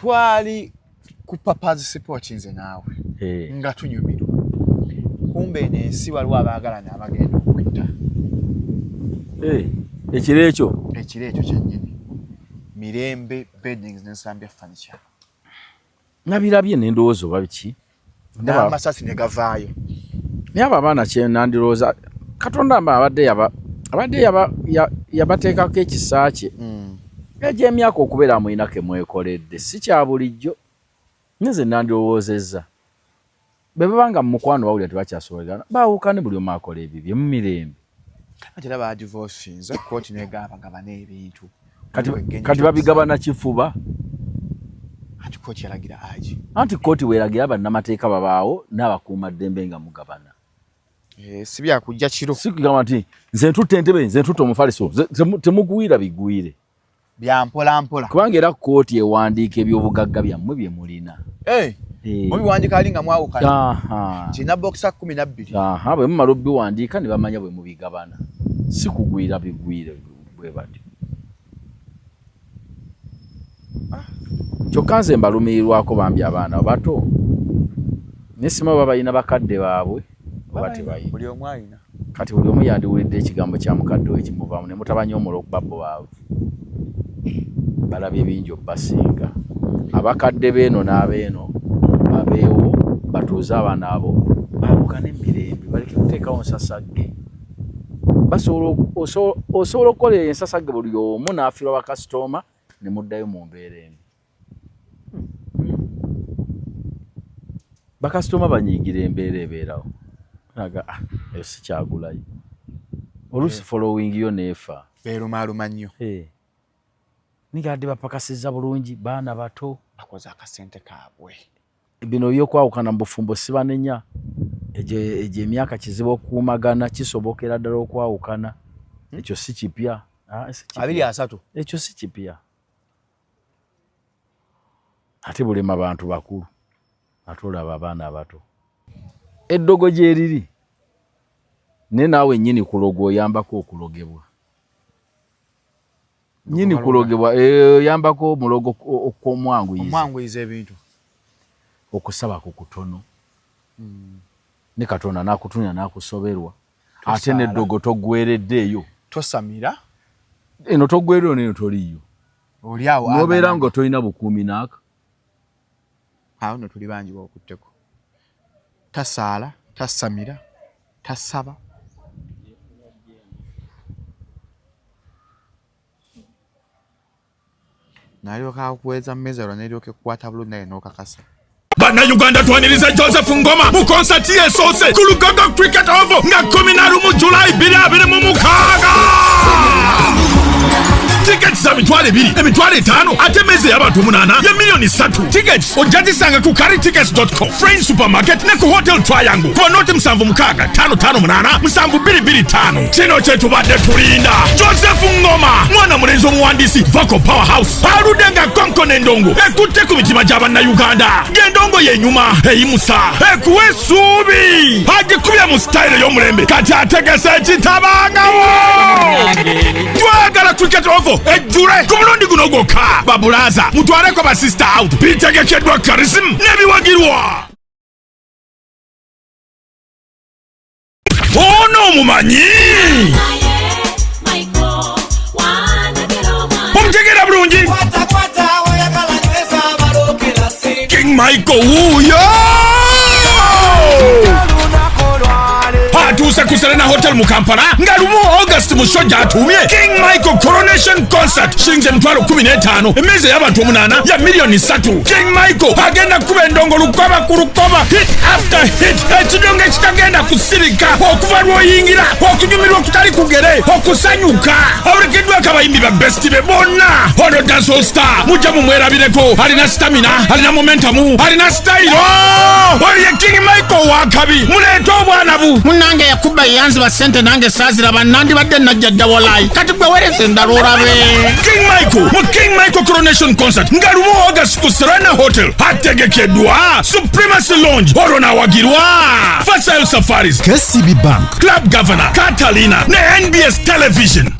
twali ku Papa's Sport nze naawe nga tunyumirwa kumbe n'ensi waliwo abaagalana abagenda okwita ekiro ekyo kyennyini Mirembe Beddings n'Ensambya Furniture nabirabye n'endowooza oba biki n'amasasi ne gavaayo naye abo abaana kye nandirowooza Katonda abadde yabateekako ekisa kye egy'emyaka okubeera muyinako emwekoledde si kya bulijjo nze nandirowoozezza bwe babanga mu mukwano bawulira tebakyasobolagana baawukane buli omu akola ebibye mu mirembe ate era badivorcinze kooti negabagabana ebintu kati babigabana kifuba ati kooti yalagira aji anti kooti weeragira bannamateeka babaawo n'abakuumaddembe nga mugabana si byakujja kiro si kugamba nti nze ntutte entebe nze ntutte omufaliso temugwira bigwire bya mpola mpola kubanga era kooti ewandiika ebyobugagga byammwe bye mulina mubiwandiika ali nga mwawukana kina bokisa 12 bwe mumala obiwandiika ne bamanya bwe mubigabana si kugwira bigwire bwe batyo kyokka nze mbalumirirwako bambi abaana bato nesima baba balina bakadde baabwe oba tebayina buli omu alina kati buli omu yandiwulidde ekigambo kya mukadde we kimuvaamu ne mutabanyoomola okubabbo baabwe balabye bingi okubasinga abakadde beeno n'abeeno abeewo batuuze abaana abo baawukana emirembe baleke kuteekawo nsasagge osobola okukola ensasagge buli omu n'afiirwa bakasitoma ne muddayo mu mbeera embi bakasitoma banyiigira embeera ebeerawo naga eyo sikyagulayo oluusi following yo neefa beerumaaluma nnyo nigadde bapakasizza bulungi baana bato bakoze akasente kaabwe bino byokwawukana mu bufumbo sibanenya egyo emyaka kizibu okuumagana kisobokera ddala okwawukana ekyo si kipya 23 ekyo si kipya ate bulema bantu bakulu ate olaba abaana abato eddogo gyeriri ne naawe nnyini kulogwa oyambako okulogebwa nyini kulogebwa yambako omulogo okw'omwanguyiza ebintu okusaba ku kutono ne Katonda n'akutunya n'akusoberwa ate n'eddogo toggwereddeeyo tosamira eno toggwereddeyo n'eno toliyo oli awo n'obeera nga tolina bukuumi n'aka awo no tuli bangi b'okutteko tasaala tasamira tasaba nalyoka akuweza mmezero neryoka ekkwata bulungi naye n'okakasa Bannayuganda twaniriza Joseph Ngoma mu konsati esoose ku Lugogo Cricket Oval nga 11 July 2026. Tickets za mitwale 2, emitwale 5, ate meze y'abantu 8 ya milioni 3. Tickets ojazisanga ku caritickets.com, Friends Supermarket ne ku Hotel Triangle. Kwa note 7655 7225. Kino kye tubadde tulinda. Joseph Ngoma, mwana mulenzi omuwandiisi Vako Powerhouse. Aludenga konko n'endongo ekutte ku mitima gy'Abannayuganda. Gendongo yenyuma eyimusa ekuwa essuubi agikubye mu style y'omulembe kati ategese ekitabangawo. Twagala Cricket Oval ejjule ku mulundi guno gwokka. Babulaza mutwaleko ba sister out bitegekeddwa charism n'ebiwagirwa. Ono mumanyi omutegera bulungi King Michael wuyo atuuse ku Serena Hotel mu Kampala nga lumu August musojja atumye King Michael Coronation Concert shilingi $15,000 emmeeza y'abantu 8 ya milioni 3. King Michael agenda kuba endongo lukoba ku lukoba hit after hit ekidongo ekitagenda kusirika okuva lw'oyingira okunyumirwa okutali kugere okusanyuka awulikiddwa akabayimbi ba best be bonna ono dancehall star mujja mumwerabireko alina stamina alina momentum alina style oli King Michael wakabi muleeta obwana bu munange yakuba yanzi ba sente nange sazira banandi badde najja dawolai kati gwe werese ndalurabe King Michael mu King Michael Coronation Concert nga lumu August ku Serena Hotel ategekeddwa Supremacy Lounge orona wagirwa Facile Safaris KCB Bank Club Governor Catalina ne NBS Television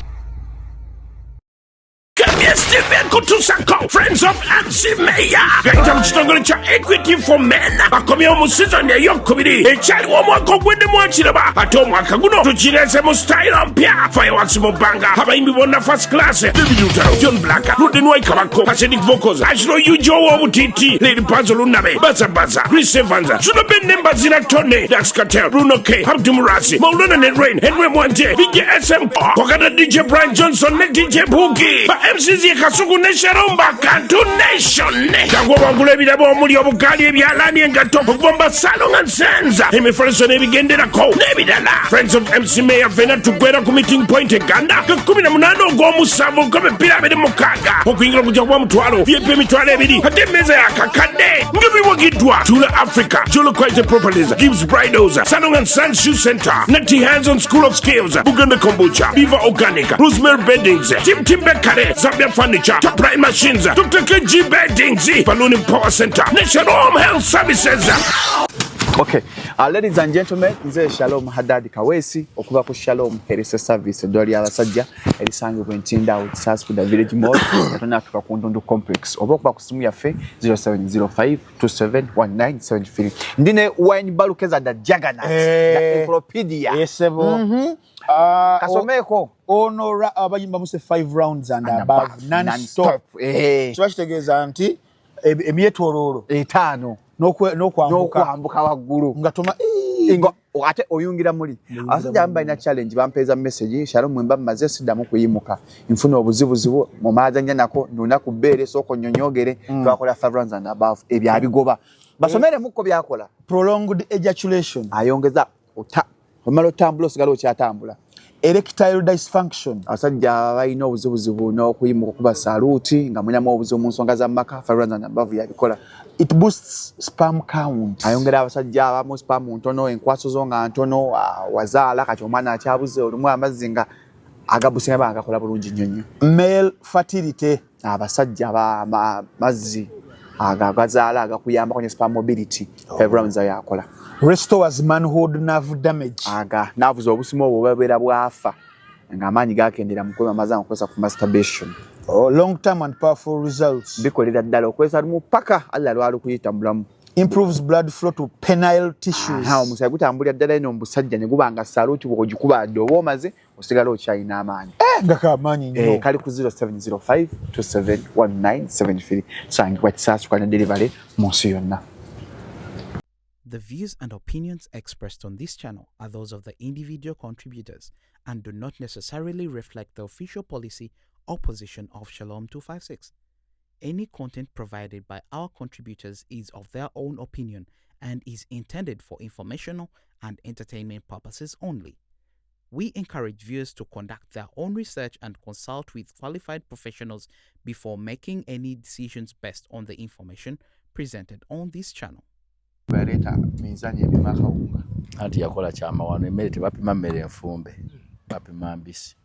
Steven Kutusako, Friends of MC Mayor. Gaita mchitongole cha Equity for Men. Bakomya mu season ya yokubiri. Echali wa mwaka gwende mwachiraba. Ate omwaka guno tukirese mu style mpya. Fireworks mu banga. Abayimbi bonna first class. David Utaro, John Black, Ruden Waikabako, Pacific Vocals, Ashlo Yujo Wabutiti, Lady Puzzle Lunabe, Baza, Chris Evans, Sunaben Nembazina Tone, Dax Cartel, Bruno K, Abdumurasi, Maulana and Rain, Henry Mwante, Big SM, Wakada DJ Brian Johnson, DJ Boogie, MCZ Kasuku Nesharomba, Kantu Nation, Kagwa Wangulebi Dabo Muri Obukali, Yalani and Gato, Bomba Salon and Senza, Hemi Ferguson, Nebigenda Co, Nebidala, Friends of MC Mayor Vena to Guerra Committing Point Ganda, Kumina Munano, Gomu Savo, Come Pyramid Mokaga, Okingo Jawam Tuaro, Vipi Mitwale Ebidi, Ademeza Kakade, Ngibi Wagidwa, Tula Africa, Jolo Quite Properties, Gibbs Bridals, Sanong and San Shoe Center, Nati Hands on School of Skills, Buganda Kombucha, Viva Organic, Rosemary Beddings, Tim Bekare, Zambia Furniture, Top Prime Machines, Dr. KG Beddings, Balloon Power Center, National Home Health Services. Okay, ladies and gentlemen, nze Shalom Haddad Kawesi okuva ku Shalom Health Service doli abasajja elisangibwa Ntinda outside the village mall natona tuka ku Ndundu complex oba okuba ku simu yaffe 0705271973 ndine wine balukeza da jagana da encyclopedia yesebo kasomeko ono abayimba muse 5 rounds and above non-stop kibakitegeeza nti emyetololo 5 n'okwambuka waggulu ngatoma ate oyungira muli asajja ambalina challenge bampeza message Shalom mwemba maze sidamu kuyimuka nfuna obuzibuzibu mu mazanya nako nduna ku bere soko nyonyogere twakola 5 rounds and above ebya bigoba basomere muko byakola prolonged ejaculation ayongeza omalo tambulo sigalo kyatambula erectile dysfunction asajja bayina obuzibuzibu n'okuyimuka kuba saluti nga munyamu obuzibu mu nsonga za maka 5 rounds and above yabikola. It boosts sperm count. Ayongera abasajja abamu sperm ntono enkwaso zo nga ntono wazaala kati omwana akyabuze olumu amazinga agabusinga bagakola bulungi nnyo. Male fertility abasajja mazzi agazaala agakuyamba kwenye sperm mobility 5 rounds yakola. Restores manhood nerve damage. Navuza obusimo obubera bwafa nga amaanyi gakendera mu kwema mazanga kukosa ku masturbation. Long term and powerful results. Bikolera ddala okwesa lumu paka alla lwali kuyitambulamu. Improves blood flow to penile tissues. Omusaya gutambulira ddala eno omusajja ne gubanga saluti bw'ogikuba dde oba omaze osigala okyayina amaanyi. Ngaka amaanyi nnyo. Kali ku 0705271973 sangibwa Kisaasu kwa delivery mu nsi yonna. The views and opinions expressed on this channel are those of the individual contributors and do not necessarily reflect the official policy or position of Shalom 256. Any content provided by our contributors is of their own opinion and is intended for informational and entertainment purposes only. We encourage viewers to conduct their own research and consult with qualified professionals before making any decisions based on the information presented on this channel. Bareta mizani ebima kawunga anti yakola kyama wano emmere tebapima mmere enfumbe bapima mbisi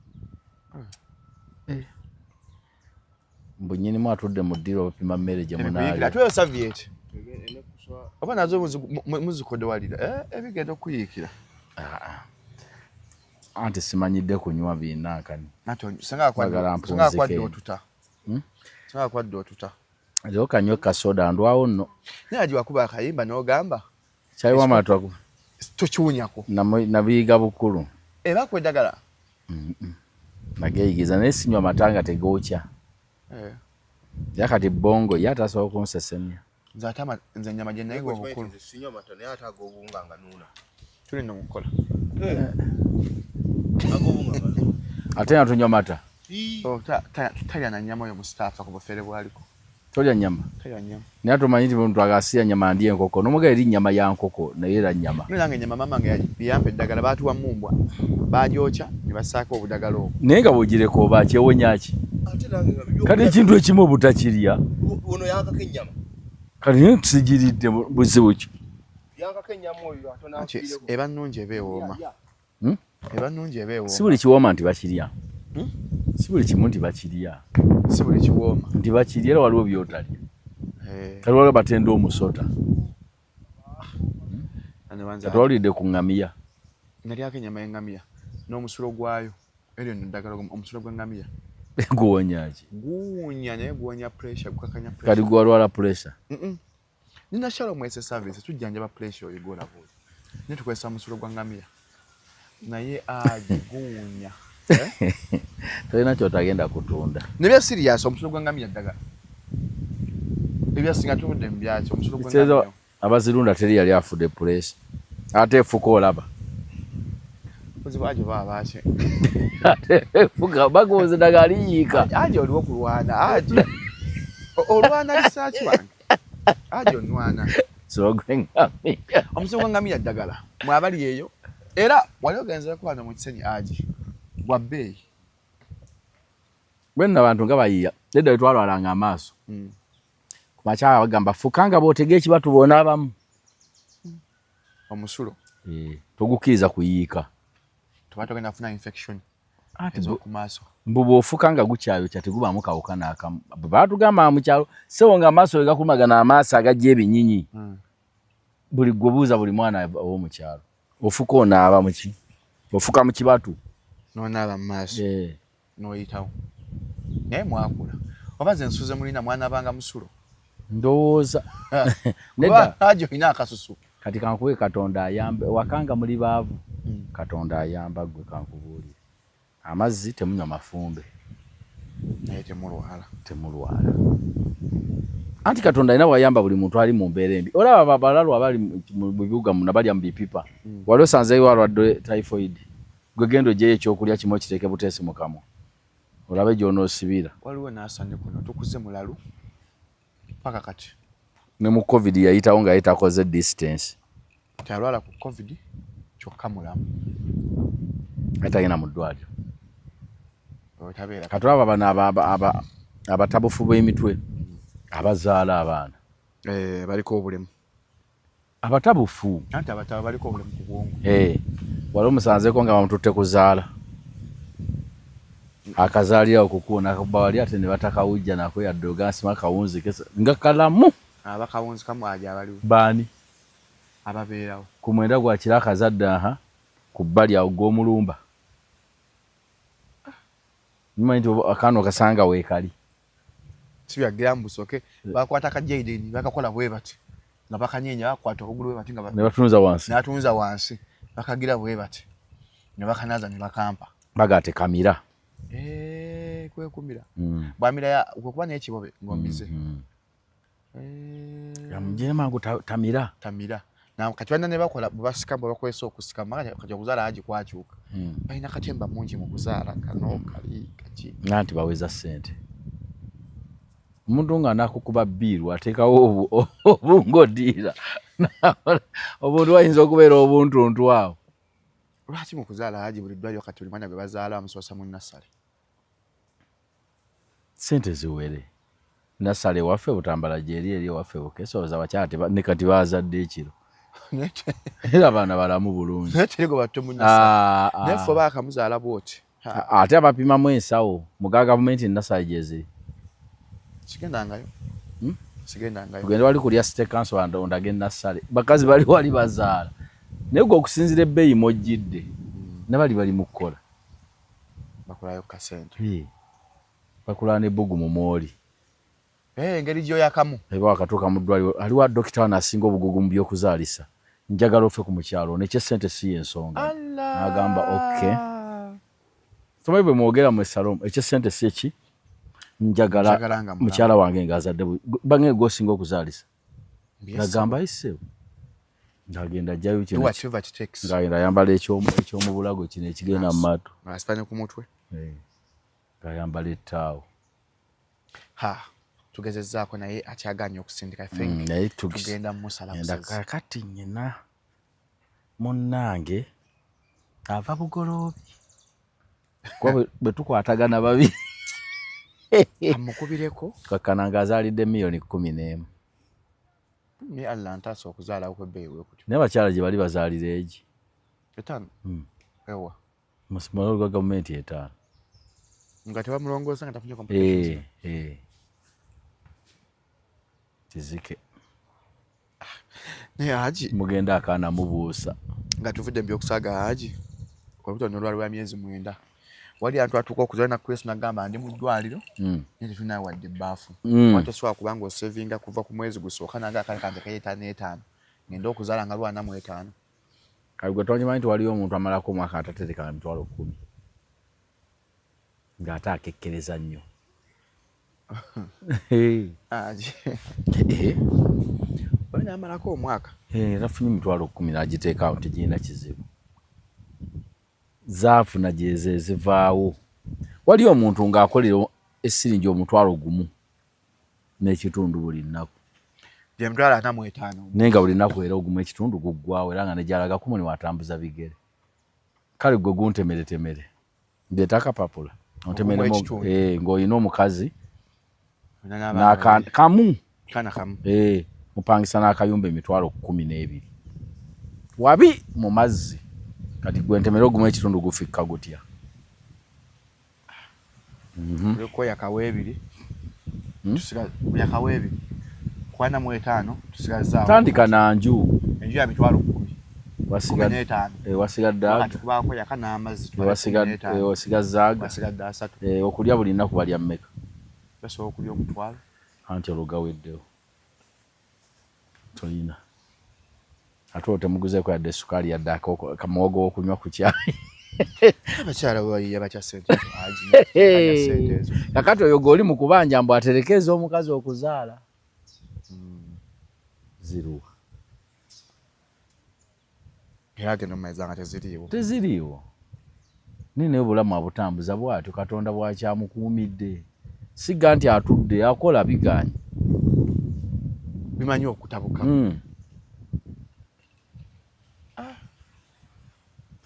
mbunyini mwatudde mu ddiro bapima mmere gye munaali atweyo saviet oba nazo muzikodo walira ebigenda okuyiikira anti simanyidde kunywa binnankani sanga kwadde otuta Ajo kanyo kasoda ndwawo nno. Naji wakuba akayimba n'ogamba. Chai wa matwaku. Tochuunyako. Nabiyiga bukulu. Bakwedagala. Nageyigiza nesinywa matanga tegokya. Yakati bongo yatasobola kunsesemya. Nze nyama gye nayiga obukulu. Sinywa mata naye ataaga obunga nga nuuna. Tuli nno mukola. Ate natunywa mata. Talya na nyama oyo mu staffa ku bufere bwaliko. Tolya nyama. Talya nyama. Naye atumanyi nti muntu agasiya nyama ndiye nkoko. N'omuga eri nyama ya nkoko naye era nyama. Nange nyama mama nga yampa eddagala baatuwa mumbwa. Bagyokya ne basaako obudagala obwo. Naye nga bw'ogireko oba kyewonyaki. Kati ekintu ekimu obutakirya. Ono yankako ennyama. Kati naye tusigiridde buzibu ki. Yankako ennyama oyo atona. Eba nnungi eba ewooma. Eba nnungi eba ewooma. Si buli kiwooma nti bakirya. Si buli kimu nti bakirya. Si buli kiwooma. Nti bakirya era waliwo byotalya. Kati waliwo batenda omusota. Kati walidde ku ngamiya. Nalyako ennyama y'engamiya n'omusulo gwayo. Eryo nno ddagala omusulo gw'engamiya. Guwonyaji. Guwonya naye guwonya pressure gukakanya pressure. Kati gwalwala pressure. Nina Shalom mwese service tujjanja ba pressure oyigola bo. Ne tukwesa musulo gwa ngamira. Naye guwonya. Tolina kyotagenda kutunda. Nebya serious omusulo gwa ngamira daga. Nebya singa tubudde mbyaki omusulo gwa ngamira. Abazirunda teri yali afudde pressure. Ate efuko olaba. Kuzibaje babache. Ate efuka bagoze daga aliyiika. Aje oliwo kulwana aje. Olwana research wange. Aje onwana. Ngamira. Omusulo gwa ngamira ddagala. Mwabali eyo. Era wali ogenza kubana mu kisenyi aje. Gwa bbeeyi. Bwenna abantu nga bayiya. Nedda twalwalanga amaaso. Kumakyala bagamba fukanga bootege ekibatu boona abamu. Omusulo. Togukkiriza kuyiika. Tubatogenda afuna infection. Ate ku maaso. Mbubo ofukanga gukyalo kyati gubaamu kawuka n'akamu. Baatugamba mu kyalo sewo nga amaaso gakumagana amaaso agajja ebinyinyi. Buli gwobuuza buli mwana ow'omu kyalo. Ofuka onaaba muki? Ofuka mu kibatu. N'onaaba mu maaso. N'oyitawo. Naye mwakula. Obaze ensuze mulina mwana banga musulo. Ndowooza. Nedda ajo ina akasusu. Kati kankuwe Katonda ayambe wakanga muli baavu. Katonda ayamba gwe kankubuulira. Amazzi temunywa mafumbe. Naye temulwala. Anti Katonda ina wayamba buli muntu ali mu mbeera embi. Olaba abalalu abali mu bibuga muno balya mu bipipa. Wali osanzeeyo walwadde typhoid. Gwe gendo gye ekyokulya kimu kiteeke buteesi mu kamwa. Olabe gy'onoosibira. Waliwo n'asanye kuno tukuze mulalu. Paka kati. Ne mu COVID yayitawo nga yitakoze distance. Talwala ku COVID kyokka mulamu. Atayina mu ddwaliro. Otabeera. Katulaba bano abatabufu b'emitwe abazaala abaana. Baliko obulemu. Abatabufu. Anti abataba baliko obulemu ku bwongo. Wali omusanzeeko nga bamututte kuzaala. Akazaalira okukuuna akuba wali ate ne batakawujja nako yadde ogansima kawunzi nga kalamu. Abakawunzi kamu aja abaliwo. Baani? Ababeerawo. Ku mwenda gwa kira akazadde ku bbali awo gw'omulumba. Nimanyi nti akaana okasanga weekali. Sibya busoke bakwata kajaideni bakakola bwe bati. Nga bakanyeenya bakwata okugulu bwe bati nga ne batunza wansi. N'atunza wansi. Bakagira bwe bati. Ne bakanaza ne bakampa. Bagate kamira. Kwekumira. Bwamira ya okuba n'ekibobe ng'ombize. Yamujene mangu tamira. Na kati bana ne bakola basika bwe bakwesa okusika maka kajja kuzaala aji kwakyuka. Balina katemba mungi mu kuzaala kano kali kaki. Nanti baweza ssente. Omuntu nga nakukuba bbiiru ateekawo obungodiira. Obuntu ayinza okubeera obuntuntu awo. Lwaki mu kuzaala aji buli ddwaliro kati buli mwana gwe bazaala bamusoosa mu nasale. Ssente ziwere. Nasale waffe butambala eri waffe bukesoza bakyate ne kati bazadde ekiro. Era abaana balamu bulungi. Neterego batto mu nasale. Nefo bakamuzaala bwoti. Ate abapimamu ensawo mu gavumenti nasale gyeziri. Sigendangayo. Sigendangayo. Kugenda wali kulya state council ondage nasale. Bakazi bali wali bazaala. Naye gwe okusinzira ebbeeyi mojjidde. Nabali bali mu kukola. Bakulayo kasente. Bakula ne bugu mu mooli. Engeri gyo yakamu. Eba akatuuka mu ddwaliro aliwa dokita anasinga obugugu mu by'okuzaalisa. Njagala ofe ku mukyalo nekye ssente si y'ensonga. N'agamba okay. Somayi bwe mwogera mu Salomo ekye ssente si eki njagala mukyala wange ng'azadde bange gwosinga okuzaalisa. N'agamba ise. Ngagenda ajjayo kino. Ngagenda ayambala ekyomu bulago kino ekigenda mu maato. Asipane ku mutwe. Ngayambala ettaawo. Tugezezzaako naye akyaganya okusindika think tugenda musala busezi. Kati nnyina munnange ava bugoloobi. Kuba bwe tukwatagana babiri. Amukubireko. Kakkana ng'azaalidde miliyoni 11. Ni Atlanta so okuzaalawo kw'ebbeeyi wekutyo. Naye bakyala gye bali bazaalira egi. 5. Ewa. Musimalo gwa gavumenti 5. Nga tebamulongoosa nga tafunye complications. Tizike. Naye Haji. Mugenda akaana mubuusa. Nga tuvudde mu by'okusaaga Haji. Olubuto n'olwali lwa myezi 9. wali antu atuko kuzana Chris nagamba ndi mu ddwaliro nti tuna wadde baafu wato swa kubanga savinga kuva ku mwezi gusooka nanga kale kanze kayeta n'etaano ngenda okuzala nga lwana mu etaano kale gwe tonyimanyi nti waliyo omuntu amalako omwaka ataterekana mitwalo 10 ng'ate akekkereza nnyo wali amalako omwaka rafunye mitwalo 10 n'agiteekaawo tegirina kizibu zaafuna gyeze zivaawo wali omuntu ng'akolera essiringi omutwalo gumu n'ekitundu buli nnaku gyemutwala 45 naye nga buli nnaku era ogumu ekitundu guggwawo era nga ne gyalaga kumu ne watambuza bigere kale gwe guntemeretemere ndeetakapapula ng'olina omukazi kamu mupangisa n'akayumba emitwalo 12 wabi mu mazzi kati gwe ntemere ogumu ekitundu gufikka gutya ko yakaweebiri yakaweebiri kwana mu etaano tusigazaawo tandika na nju ya mitwalo 10 wasigadde kubako yakana amazzi wasigazaaga okulya buli nnaku balya mmeka basobola okulya omutwalo anti olugaweddewo tolina ate otemuguzeeko yadde sukaali yadde kamuwogo w'okunywa ku cyayi abakyala bayiya bakya ssente kakati oyo g'oli mu kubanja mbu aterekeeza omukazi okuzaala ziruwa era geno mumaiza nga teziriiwo ninaye obulamu abutambuza bw'atyo katonda bwakyamukuumidde siga nti atudde akola biganye bimanyi okutabuka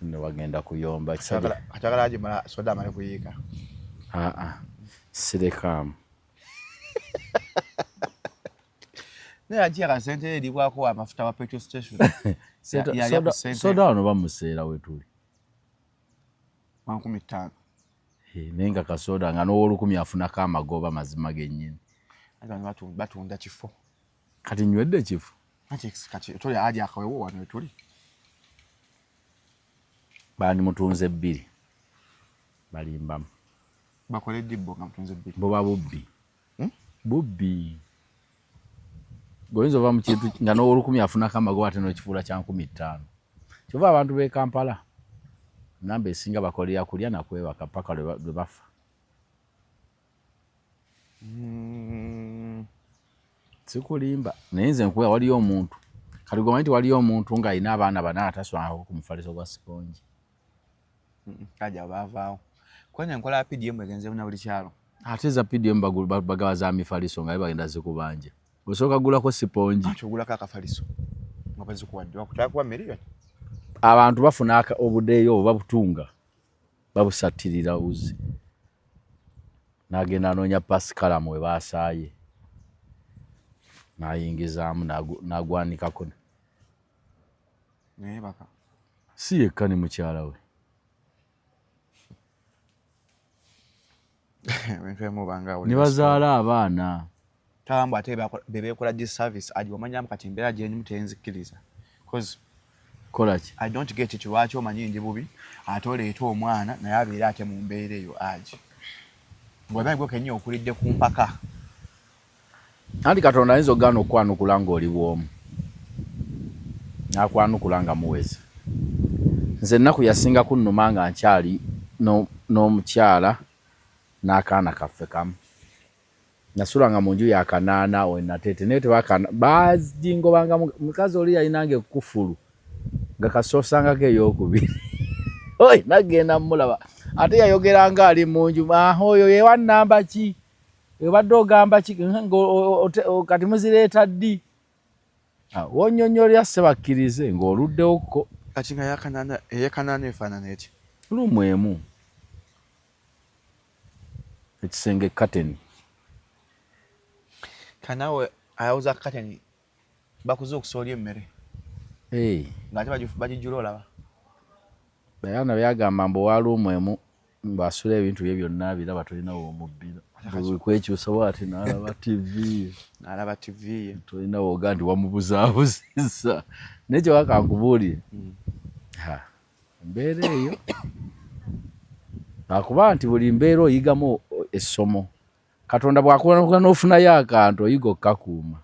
ne wagenda kuyomba atagala agimala soda amale kuyiika sirekaamu naye agyeka sente eribwako amafuta wa petrol station soda wano bamuseera we tuli 15 naye nga kasoda nga n'ow'olukumi afunako amagoba mazima gennyini batunda kifo kati nywedde kifo kati toli aji akawewo wano wetuli bandimutunze 2 balimbamu bakole dibbo nga mutunze 2 boba bubbi goyinza ova mu kintu nga n'ow'olukumi afunako amagoba ate n'okifuula kya 15 kyova abantu b'e Kampala namba esinga bakolera kulya nakwebaka paka lwe bafa sikulimba naye nze nkuwa waliyo omuntu kati gwe manyi waliyo omuntu ng'alina abaana 4 ataswangako ku mufaliso gwa siponji kaja baavaawo kwenya nkola PDM egenze buna buli kyalo ate za PDM bagawa za mifaliso nga bagenda zikubanja osooka gulako siponji ogulako akafaliso nga bazikuwadde wakutaka kuba miliyoni abantu bafuna obudeeyo babutunga babusattirira uzi n'agenda anoonya pasikalamu we baasaaye n'ayingizaamu n'agwanikako naye baka si yekka ne mukyala we ne bazaala abaana taambu ate bebeekola disservice aji wamanyamu kati embeera gyenyimu tenzikiriza kolaki I don't get it lwaki omanyi ndi bubi ate oleeta omwana naye abeera ate mu mbeera eyo aji bwebanyi gwe kennya okulidde ku mpaka anti katonda ayinza okugaana okwanukula ng'oli bwomu n'akwanukula nga muweze nze ennaku yasinga kunnuma nga nkyali n'omukyala n'akaana kaffe kamu nasulanga mu nju ya kanaana wenateete naye tebakana bajingobanga mukazi oli yalinanga ekkufulu nga kasoosangako ey'okubiri oyi nagenda mmulaba ate yayogeranga ali mu nju oyo yewannamba ki ebadde ogamba ki kati muzireeta ddi wonnyonnyolera sebakkirize ng'oluddewokko kati nga eyakanaana efaanana eti lumu emu ekisenge kateni kanawe ayawuza kateni bakuze okusoolya emmere ng'ate bagijjula olaba bayaana byagamba mbu walumu emu mbasula ebintu bye byonna biraba tolinawo omubbira kwekyusa bwati n'alaba TV tolinawo oga nti wamubuzaabuzizza naye kyewaka nkubuulire embeera eyo akuba nti buli mbeera oyigamu essomo Katonda bw'akuwa n'ofunayo akantu oyiga okkakuuma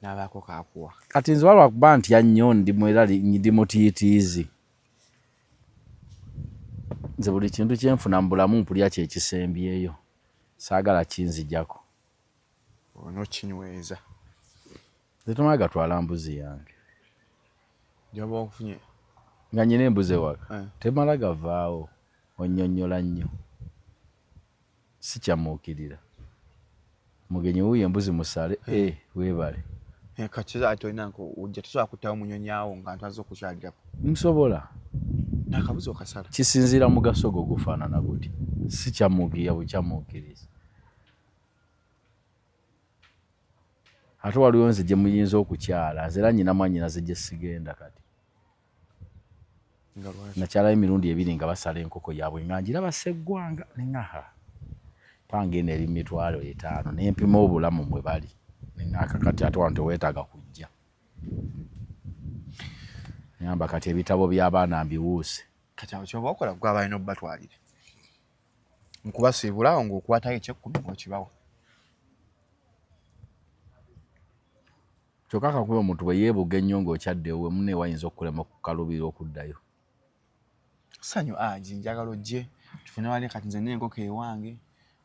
n'abaako kaakuwa kati nze walwa kuba ntya nnyo ndi mutiitiizi nze buli kintu kyenfuna mu bulamu mpulya kyekisembyeyo saagala kinzijjako onookinyweza nze tomala gatwala mbuzi yange gyoba ofunye nga nyina embuzi ewaka temala gavaawo onnyonnyola nnyo si kyamuukirira mugenyi wuuyo embuzi musale weebale kati ate olinako ojja tosobola kuttawo munyonyawo nga ntwaza okukyalirako nsobola n'akabuzi okasala kisinziira mugaso gwo gufaanana guti si kyamuukirira bwekyamuukiriza ate waliwo nze gye muyinza okukyala nze era nyina mwanyinaze gye sigenda kati nakyalayo emirundi 2 nga basala enkoko yaabwe nga ngiraba seggwanga neŋaha pangenda eri 5,000 nempima obulamu mwe bali neŋaka kati ate wano teweetaaga kujja nyamba kati ebitabo by'abaana mbiwuuse kati awo kyoba okola gwe abalina obbatwalire nkubasiibulawo ng'okwatayo ekyekumi ng'okibawa kyokka kakuba omuntu bwe yeebuga ennyo ng'okyaddewo mune wayinza okukulema okukalubira okuddayo sanyu aji njagala ojje tufune wali kati nze n'enkoko ewange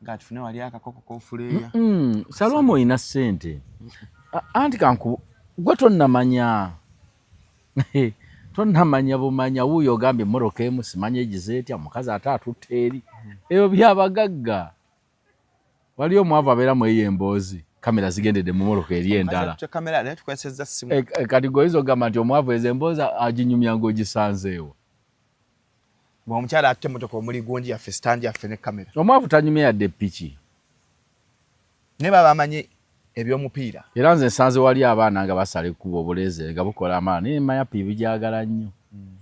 nga tufune wali akakoko kofuleeya Salome oyina ssente anti kanku gwe tonnamanya tonnamanya bumanya wuuyo ogambye emmoroka emu simanya egize etya mukazi ate atutte eri ebyo byabagagga wali omwavu abeeramu eyo emboozi kamera zigendedde mu mmoroka eri endala kati goyinza ogamba nti omwavu ezo emboozi aginyumya ng'ogisanzeewo bw'omukyala atte emmotoka omuli gundi yaffe sitandi yaffe ne kamera omwavu tanyumya yadde ppiki naye baba bamanye ebyomupiira era nze nsanze wali abaana nga basala ekkubo obuleeze nga bukola amaana naye manya piibi gyagala nnyo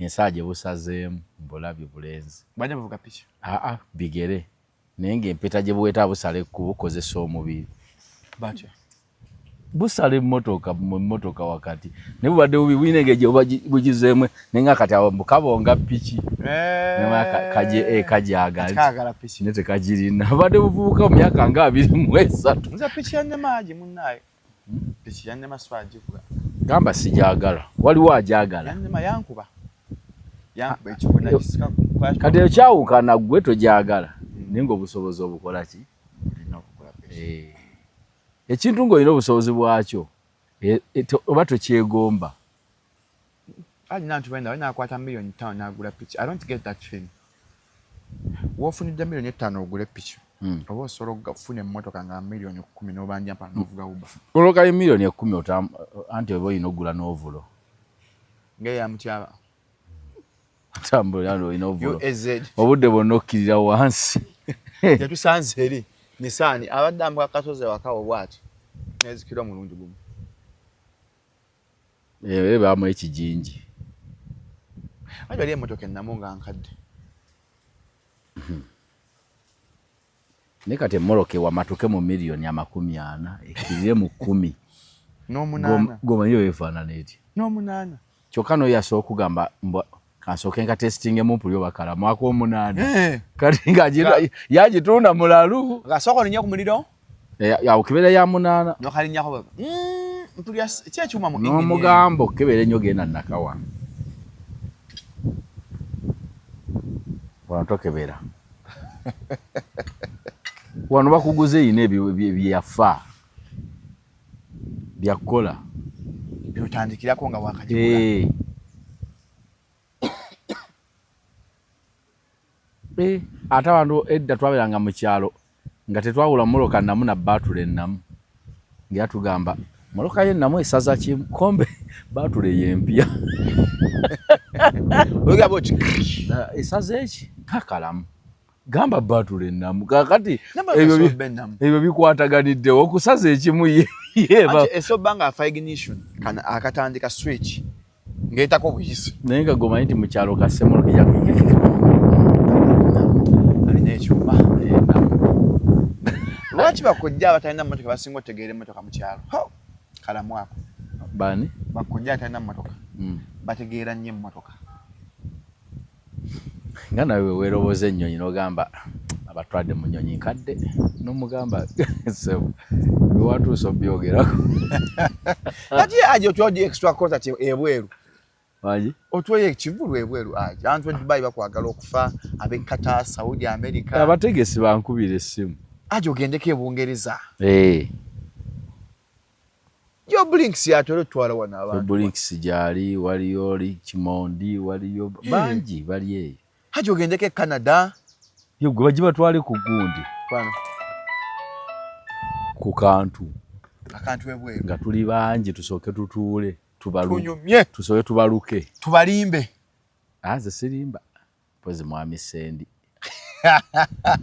ensaa gye busazeemu mbulabye bulenzi bajja buvuga piki bigere naye ng'empeta gye buweta busala ekkubo bukozesa omubiri batya busala emmotoka wakati naye bubadde bubi buyina engeri gye bugizeemu naye nga kati awo bukabonga piki kagyagala naye tekagirina badde buvubuka mu myaka nga 23 nza piki yannemaagi munnaayo piki yannema swagivuga gamba sigyagala waliwo agyagala yannema yankuba ekikubo nakisika kati ekyawukana gwe togyagala naye ng'obusobozi obukola ki ekintu ng'olina obusobozi bwakyo oba tokyegomba alina nti wenda alinakwata $5,000,000 n'agula piki I don't get that thing w'ofunidde $5,000,000 ogule piki oba osobola okufuna emmotoka nga $10,000,000 n'obanja mpa n'ovuga uba olokayo $10,000,000 anti oba olina ogula n'ovulo ng'eyamutyaba tambula olina ovulo obudde bwonna okkirira wansi tetusanze eri Nisani abadde ambuka katoze wakawo bwati nezikirwa mulungi gumu baamu ekijinji ajo ali emmotoka ennamu nga nkadde naye kati emmoroka ewamatuke mu $40,000,000 ekirire mu 10 n'omunaana gomanyi weefaanana eti n'omunaana kyokka n'oyo asobola okugamba kansooke nka testingemu mpuli obakala mwaka 8 kati yagitunda mulalu ngasooka olinya ku muliro yawukebeera ya 8 nokalinyako mpulya kyekyuma mu n'omugambo okukebera ennyo genda nakawa wano tokebera wano bakuguza eyina ebyo byeyafa byakukola byotandikirako nga wakagigula ate abantu edda twabeeranga mu kyalo nga tetwawula mmoloka nnamu na baatule ennamu ngera tugamba mmoloka y'ennamu esaza kimu kombe baatule yempya ogamba oti esaza eki kakalamu gamba baatule ennamu kakati ebyo bikwataganiddewo okusaza ekimu yeba esoba nga afa ignition kana akatandika switch ng'etako buyisi naye nga gomanyi nti mu kyalo kassemoloka alina ekyuma lwaki bakujja abatalina mmotoka basinga otegeera emmotoka mu kyalo kalamu ako bani bakujja atalina mmotoka bategeera nnyo emmotoka nga nawe weeroboza ennyonyi n'ogamba abatwadde mu nnyonyi nkadde n'omugamba sebo biwatuusa obyogerako ati aje otwadde extra concert ebweru wangi otwaye ekivulu ebweru aje abantu Dubai bakwagala okufa ab'Qatar Saudi America abategesi bankubira essimu aje ogendeko e Bungereza yo Blinks yatolo twala wana abantu Blinks gyali waliyo oli Kimondi waliyo bangi bali eyo aje ogendeko e Canada yo gwe bagiba twale ku gundi kwano ku kantu akantu ebweru nga tuli bangi tusooke tutuule tunyumye tusooke tubaluke tubalimbe aze sirimba pozi mwami Sendi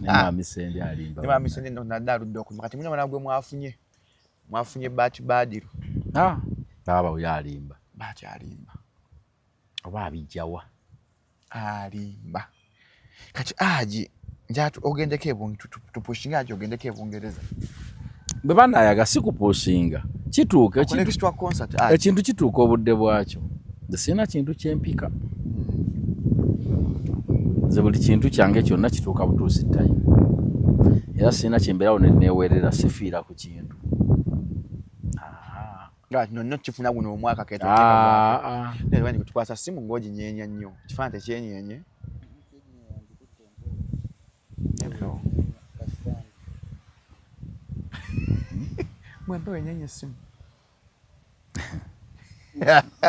ne mwami Sendi alimba ne mwami Sendi ndo nadaludde okulima kati muna gwe mwafunye Badiru baba uyalimba bati alimba oba abijjawa alimba kati aje njatu ogendeko ebuntu tupushinga aje ogendeko e Bungereza bwe banayaga sikupushinga kituuka ekintu kituuka obudde bwakyo nze sina kintu kyempika nze buli kintu kyange kyonna kituuka butuusi ttayo era sina kyembeerawo neneewerera sifiira ku kintu nonno kifuna guno omwaka keteekebwa ne kutukwasa simu ng'oginyeenya nnyo kifaananyi tekyenyenye mwempe wenyenye simu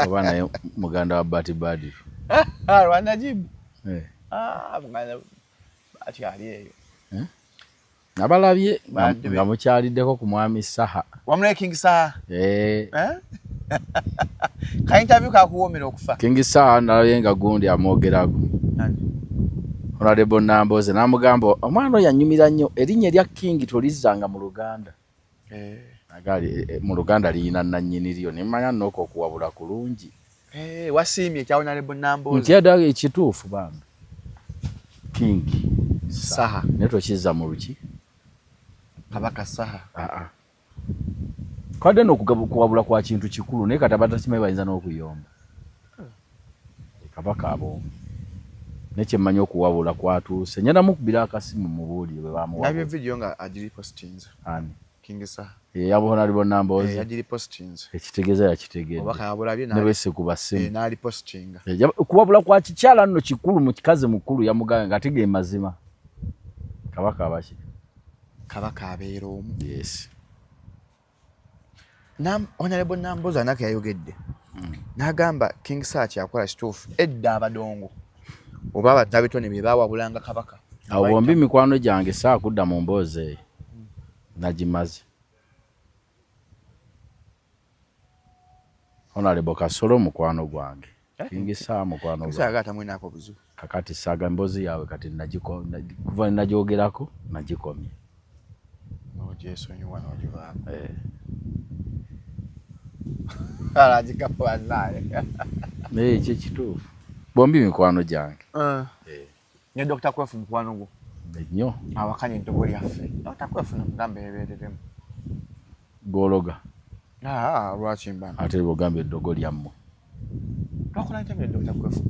oba naye muganda wa Badiru Rwanajibu muganda Bati ali eyo nabalabye nga mukyaliddeko ku mwami Saha wamulaye King Saha ka interview kakuwoomera okufa King Saha nalabye nga gundi amwogerako Honorable Namboze namugamba omwana oyo anyumira nnyo erinnya erya King tolizzanga mu Luganda agali mu Luganda liyina nannyini lyo nimanya nnoko okuwabula kulungi wasiimye ekya Honorable Namboze nkyadaga ekituufu bambi King Saha naye tokizza mu luki Kabaka Saha kadde n'okuwabula kwa kintu kikulu naye kati abatakimanyi bayinza n'okuyomba Kabaka abomu nekyemmanyi okuwabula kwatuuse nyenda mukubira akasimu mubuulire bwe bamuwabula nabyo video nga agiri postinze ani King Saha yabona libo Namboze agiri postinze ekitegeeza yakitegedde obaka yabulabye ne bese kubasimu nali postinga kuwabula kwa kikyala nno kikulu mu kikazi mukulu yamugaga nga tige mazima Kabaka abaki Kabaka abeera omu yes Honorable Namboze anaka yayogedde n'agamba King Saha kyakola kituufu edda abadongo oba abadabitone bye baawabulanga Kabaka awo bombi mikwano gyange Saha kudda mu mboozi eyo nagimaze Honorable Kasolo mukwano gwange King Saha mukwano gwange kakati saaga mboozi yawe kati kuva najyogerako nagikomye ekyo kituufu bombi mikwano gyange ne Dr. Kwefu mukwano gwo nnyo awakanye eddogo lyaffe Dr. Kwefu namugamba ebeereremu gologa lwaki mbana ate bwogamba eddogo lyammwe lwakola ntamire Dr. Kwefu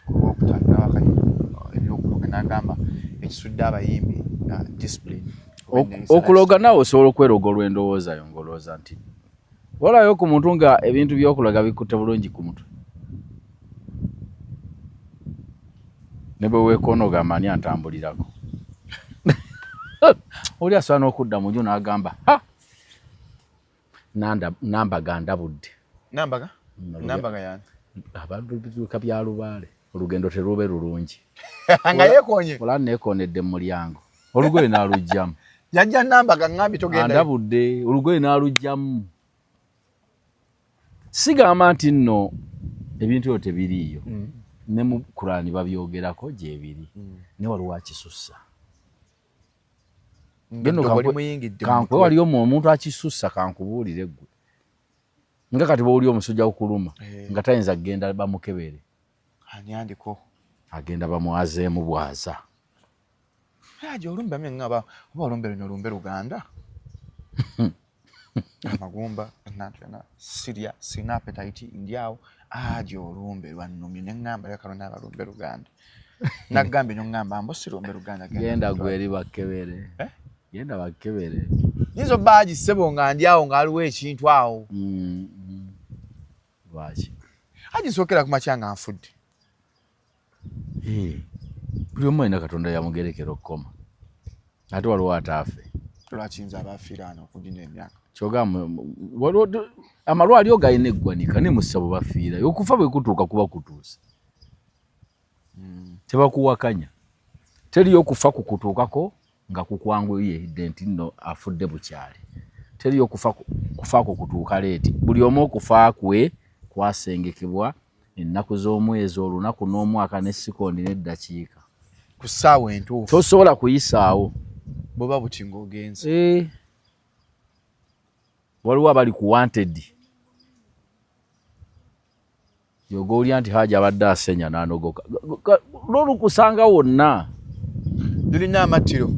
olwokutandika awakanye ebyokuloga n'agamba ekisudde abayimbi discipline okuloga naawe osobola okweroga olw'endowoozayo ng'olowooza nti walayo ku muntu nga ebintu by'okulaga bikutte bulungi ku mutwe ne bwe weekoona ogamba ani antambulirako oli asobola n'okudda mu nju n'agamba nambaga ndabudde nambaga yani abaduka bya Lubaale olugendo terube lulungi nga yeekoonye ola neekoonedde mu mulyango olugoye n'alugjamu yajja nambaga ngambi togenda ndabudde olugoye n'alugjamu sigamba nti nno ebintu ebyo tebiriiyo ne mu Kurani babyogerako gyebiri ne waliwo akisussa kankwe waliyo omuntu akisussa kankubuulire gwe nga kati bw'oli omusujja okuluma nga tayinza kgenda bamukebere anyandiko agenda bamwazeemu bwaza aje olumbe ngaba oba olumbe luno olumbe Luganda amagumba natwena Syria sina appetite indiao aje olumbe lwannumye ne ngamba yakalo n'abalumbe Luganda Nagambe nongamba mbo sirombe Luganda genda gweri bakebere genda bakebere nizo baji sebo nga ndi awo ngaliwo ekintu awo lwaki agisokera ku machanga anfudde buli omu alina Katonda yamugerekera okukoma ate waliwo ataafe lwakiyinza abafiiraana okugina emyaka kyogamba amalwaliro galina eggwanika ne musabo bafiirayo okufa bwe kutuuka kuba kutuuse tebakuwakanya teriyo okufa kukutuukako nga kukwanguye nti nno afudde bukyali teriyo kufaako kutuuka leeti buli omu okufa kwe kwasengekebwa ennaku z'omwezi olunaku n'omwaka n'essikondi n'eddakiika ku ssaawa entuufu tosobola kuyisaawo bwoba buti ng'ogenze waliwo abali ku wanted yoga olya nti Haji abadde asenya n'anogoka lwolukusanga wonna tulina amatiro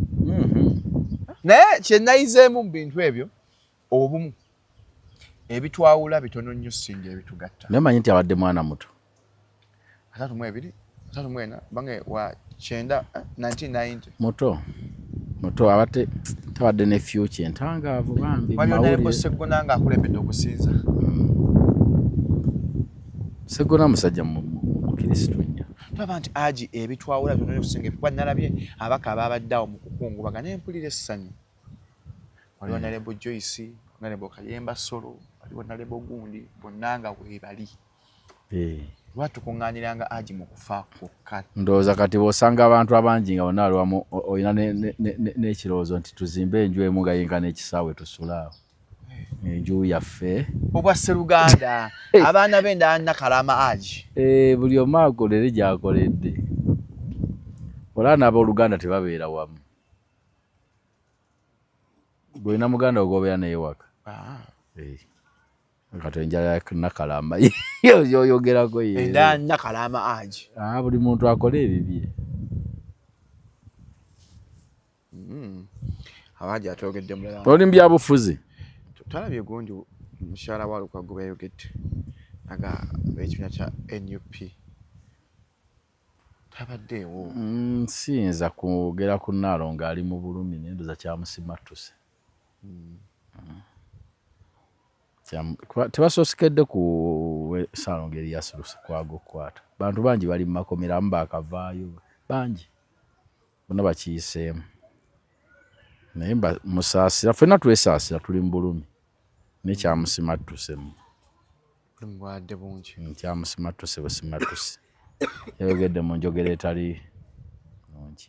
naye kyenayizeemu mu bintu ebyo obumu ebitwawula bitono nnyo singa ebitugatta naye manyi nti abadde mwana muto 32 34 bange wa 1990 muto abadde tabadde ne future entangaavu bambi mawulire Seggona nga akulembedde okusinza Seggona musajja mukristo nnyo tulaba nti Haji ebitwawula bitono nnyo singa ebikuba nalabye abaka ababadde awo mu kukungubaga n'empulira essanyu waliwo Nalebo Joyce Nalebo Kayemba Solo waliwo Nalebo gundi bonna nga weebali lwatukuŋŋaaniranga Haji mu kufa kwokka ndowooza kati bw'osanga abantu abangi nga bonna aliwamu olina n'ekirowoozo nti tuzimbe enju emu nga yenka n'ekisaawe tusulaawo enju yaffe obwa Sseruganda abaana b'enda Nakalama Haji buli omu akolere gy'akoledde olaba n'abooluganda tebabeera wamu gwolina muganda ogobeera naye waka kati enjala ya Nakalama yoyogerako enda Nakalama Haji buli muntu akole ebibye Haji atogedde mulala oli mbyabufuzi talabye gundi mukyala wa Lukwago bayogedde aga ekibiina kya NUP tabaddeewo siyinza kwogera ku Nnaalongo ali mu bulumi nendoza kyamusimattuse tebasoosekedde ku Ssaalongo Erias Lukwago okukwata bantu bangi bali mu makomera amu baakavaayo bangi bonna bakiyiseemu naye musaasira ffenna twesaasira tuli mu bulumi nekyamusimattusemu bwadde bungi kyamusimattuse busimattuse yayogedde mu njogera etali nungi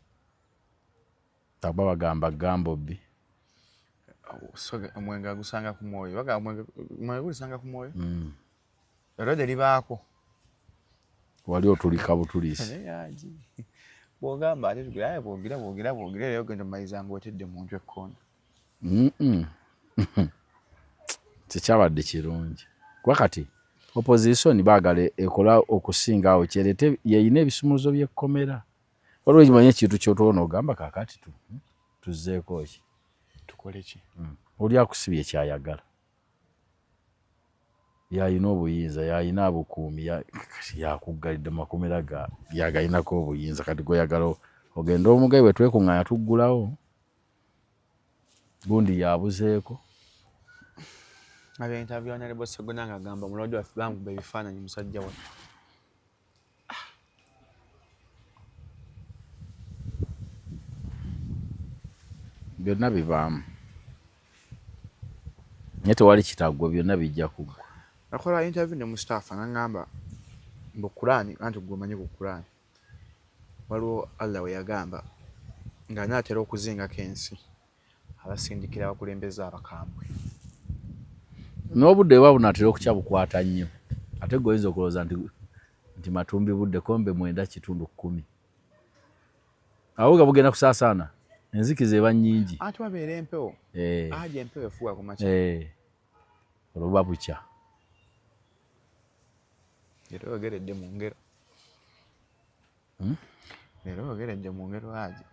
taba bagamba Gambobbi omwenge agusanga ku mwoyo omwenge gulisanga ku mwoyo erode libaako wali otulika butuliisi bwogamba ate tugiraye bwogira era ogenda mumayiza ng'otedde mu nju ekkoona tekyabadde kirungi kuba kati opposition baagala ekola okusinga awo kyerete yeyina ebisumuluzo by'ekkomera waliwo ekimanye ekintu ky'otoona ogamba kaakati tuzzeeko ki tukole ki oli akusibye kyayagala yayina obuyinza yayina abukuumi yakuggalidde makomera yagalinako obuyinza kati gweyagala ogenda omugayi bwe twekuŋŋaanya tuggulawo gundi yabuzeeko abya interview ya Nalebo Seggona ng'agamba mulwadde waffe bankuba ebifaananyi musajja we byonna bibaamu naye tewali kitaggwa byonna bijja kuggwa nakola interview ne Mustafa ng'agamba mbu Qur'ani anti gwomanyi ku Qur'ani waliwo Allah we yagamba ng'anaatera okuzingako ensi abasindikira abakulembeze abakambwe n'obudde bwa bunaatera okukya bukwata nnyo ate goyinza okulowooza nti matumbi budde kombe 9.10 awo nga bugenda kusaasaana enzikiza eba nnyingi ate wabeera empewo Haji empewo efuuka ku makya olwoba bukya era ogeredde mu ngero Haji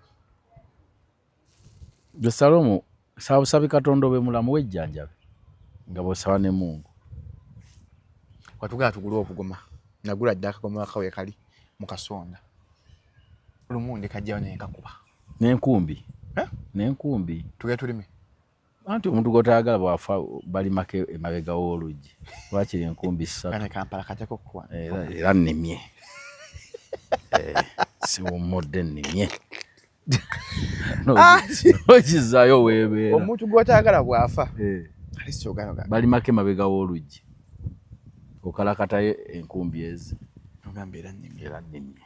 Salomo saabusabi Katonda obe mulamu wejjanjabe nga bw'osaba ne Mungu watugala tugule okugoma nagula dda akagoma wakawe kali mu kasonda Lumundi kajjayo nenkakuba. N'enkumbi. Eh? N'enkumbi. Tuge tulime. Anti omuntu gw'otaagala bw'afa balimako emabega w'oluggi. Lwakiri enkumbi 3. Kane Kampala kajjako kuwa. Era nnimye. Siwummudde nnimye. Okizaayo weebeera. Omuntu gw'otaagala bw'afa. Ali kyoganoga. Balimako emabega w'oluggi. Okalakatayo enkumbi ezi. Ogamba era nnimye. Era nnimye.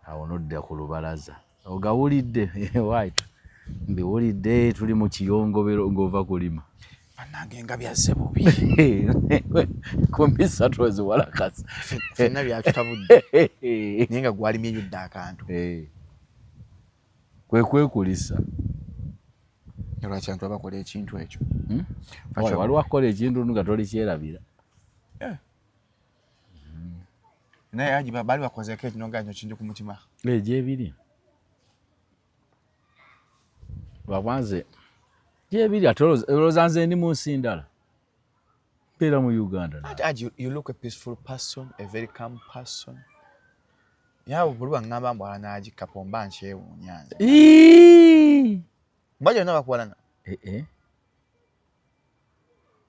Awo nodda ku lubalaza. Ogawulidde. White. Mbiwulidde tuli mu kiyongobero ng'ova kulima. Bannange nga byazze bubi. Kumbi 3 eziwalakasi. Ffenna byatutabudde. Naye nga gwalimye yudde akantu. Kwe kwekulisa. Lwaki abantu abakola ekintu ekyo? Waliwo akola ekintu nga tolikyerabira. Naye aji bali bakozeeko ekinoganyo kindi ku mutima. Gyebiri. Bakwanze gyebiri ate olowooza nze ndi mu nsi ndala. Mbeera mu Uganda. Aji, you look a peaceful person, a very calm person. Yawe buli bangamba mbwala naji kapomba nkyewuunya. Mbajo na bakwalana.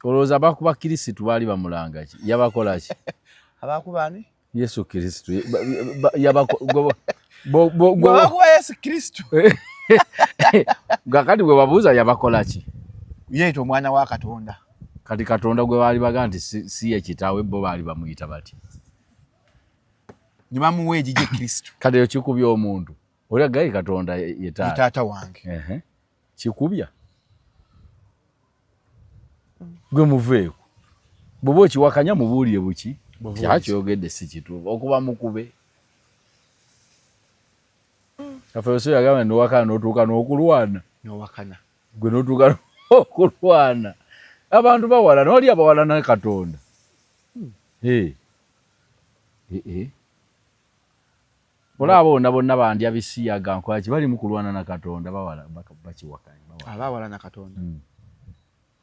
Olowooza bakuba Kirisitu baali bamulanga ki? Yabakola ki? Abakubani? Yesu Kristo. Bakuba Yesu Kristo. Gakati gwe babuuza yabakola ki? Yeeto omwana wa Katonda. Kati Katonda gwe baali baga nti si ye kitaawe bo baali bamuyita bati. Ne bamuwa egigye Kristo. Kati yo kikubya omuntu. Olya gayi Katonda ye taata wange. Kikubya. Gwe muveeko. Bw'oba okiwakanya mubuulire buki? Kyakyogedde si kituufu. Okuba mukube. Kafeeso yagamba n'owakana n'otuuka n'okulwana. N'owakana. Gwe n'otuuka n'okulwana. Abantu bawalana, oli abawalana Katonda. Olaba bonna bonna bandya bisiyaga nkwaki bali mu kulwana na Katonda bawala bakiwakanya. Abawalana Katonda.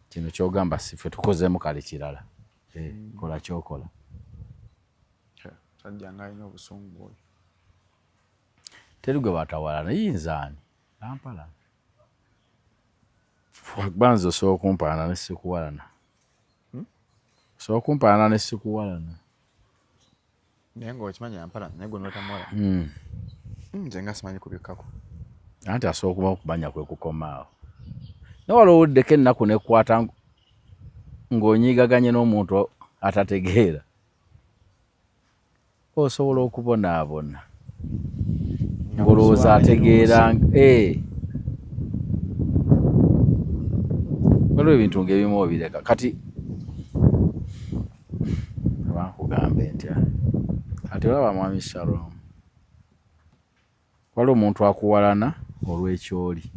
Kino kyogamba sife tukozeemu kale kirala. Kola kyokola. Sajja nga alina obusungu oyo. Teri gwe batawalana yinzaani. Kampala. Wakbanza osobola okumpaana ne sikuwalana. Osobola okumpaana ne sikuwalana. Naye ng'okimanyi Kampala naye gwe n'otamuwala. Nze nga simanyi kubikkako. Anti asobola okuba okubanya kwe kukomaawo. Nawala owuddeko ennaku nekwata ng'onyiigaganye n'omuntu atategeera. Osobola okubonaabona. Ng'olowooza ategeera. Waliwo ebintu ng'ebimu obireka. Kati abankugambe ntya. Kati olaba Mwami Shalom. Waliwo omuntu akuwalana olw'ekyoli.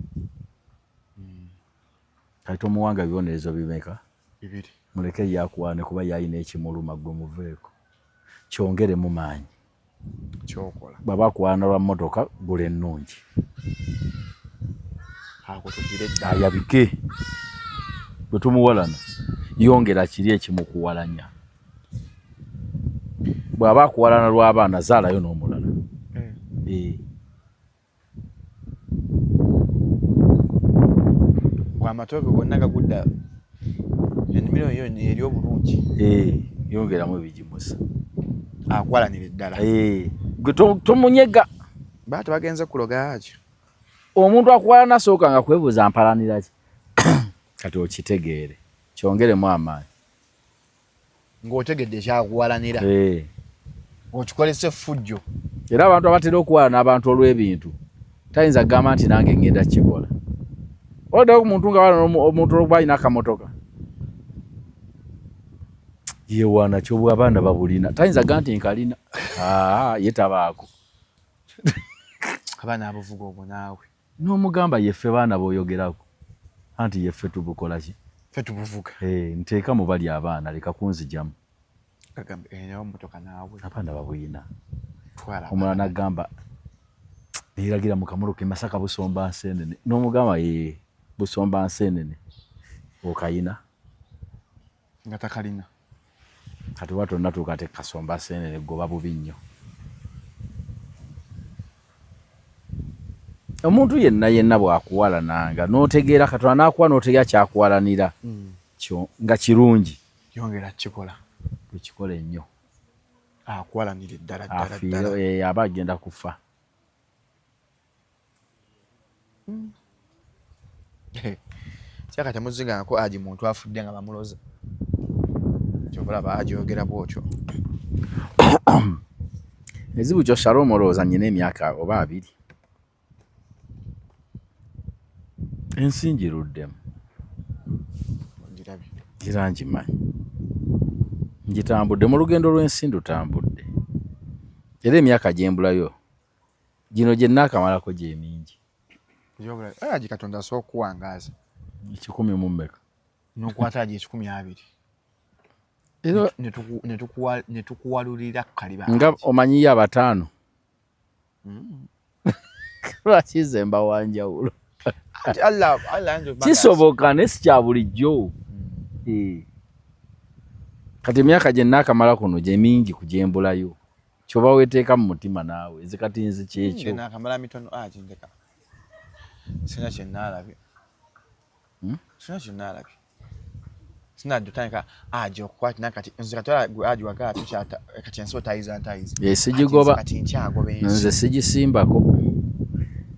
Kati tomuwanga bibonerezo bimeka? 2. Muleke yakuwane kuba yalina ekimuluma gwe muveeko. Kyongere mu maanyi. Kyokola. Baba akuwana lwa mmotoka gula ennungi. Akutugire ddala. Ayabike. Bwe tumuwalana yongera kiri ekimukuwalanya. Bw'aba akuwalana lw'abaana zaalayo n'omulala. Bw'amatooke gonna gagudda ennimiro yo eri obulungi. Yongeramu ebigimusa. Akuwalanira eddala. Gwe tomunyega. Baate bagenze kuloga ki? Omuntu akuwalana asooka nga kwebuuza mpalanira ki? Kati okitegeere. Kyongeremu amaanyi. Ng'otegedde ekyakuwalanira. Okikolese ffujjo. Era abantu abatera okuwalana abantu olw'ebintu. Tayinza kugamba nti nange ngenda kikola. Oldawo omuntu nga walana omuntu olwokuba alina akamotoka. Yewaana kyobwa abaana babulina. Tayinza kugamba nti nkalina. Ye tabaako. Abaana abavuga obwo naawe. N'omugamba yeffe baana b'oyogerako. Anti yeffe tubukola ki? Ffe tubuvuga. Nteeka mu bali abaana leka kunzijamu. Kagambe enewo mmotoka naawe. Abaana babulina. Twala. Omulala n'agamba neeragira mu kamuluka Masaka Busomba Nseenene. N'omugamba Busomba Nseenene. Okayina. Nga takalina. Kati watu natuuka te Kasomba Nseenene goba bubi nnyo. omuntu yenna bwakuwalananga n'otegeera Katonda n'akuwa n'otegeera kyakuwalanira kyo nga kirungi yongera kikola tukikole nnyo akuwalanira ddala aba agenda kufa kyaka temuzingako aji muntu afudde nga bamuloza kyokulaba ajogera bwotyo ezibu kyo Shalom olowooza nnyina emyaka oba 2 ensi ngiruddemu era ngimanyi ngitambudde mu lugendo lw'ensi ndutambudde era emyaka gyembulayo gino gye nnaakamalako gye mingi aji Katonda asobola okuwangaaza 100 mu mmeka n'okwata aji 120 era netukuwalulira kaliba nga omanyiyo 5 lwaki ze mbawanjawulo kisoboka ne si kya bulijjo kati emyaka gye nnaakamala kuno gye mingi kugyembulayo kyoba weteeka mu mutima naawe nze kati nzi kyekyo naakamala mitono ndeka sina kyennaalabye sina dutandika aji okukwata nakati nze katwala aji wagala tukyata kati ensi otayiza sigigoba nze sigisimbako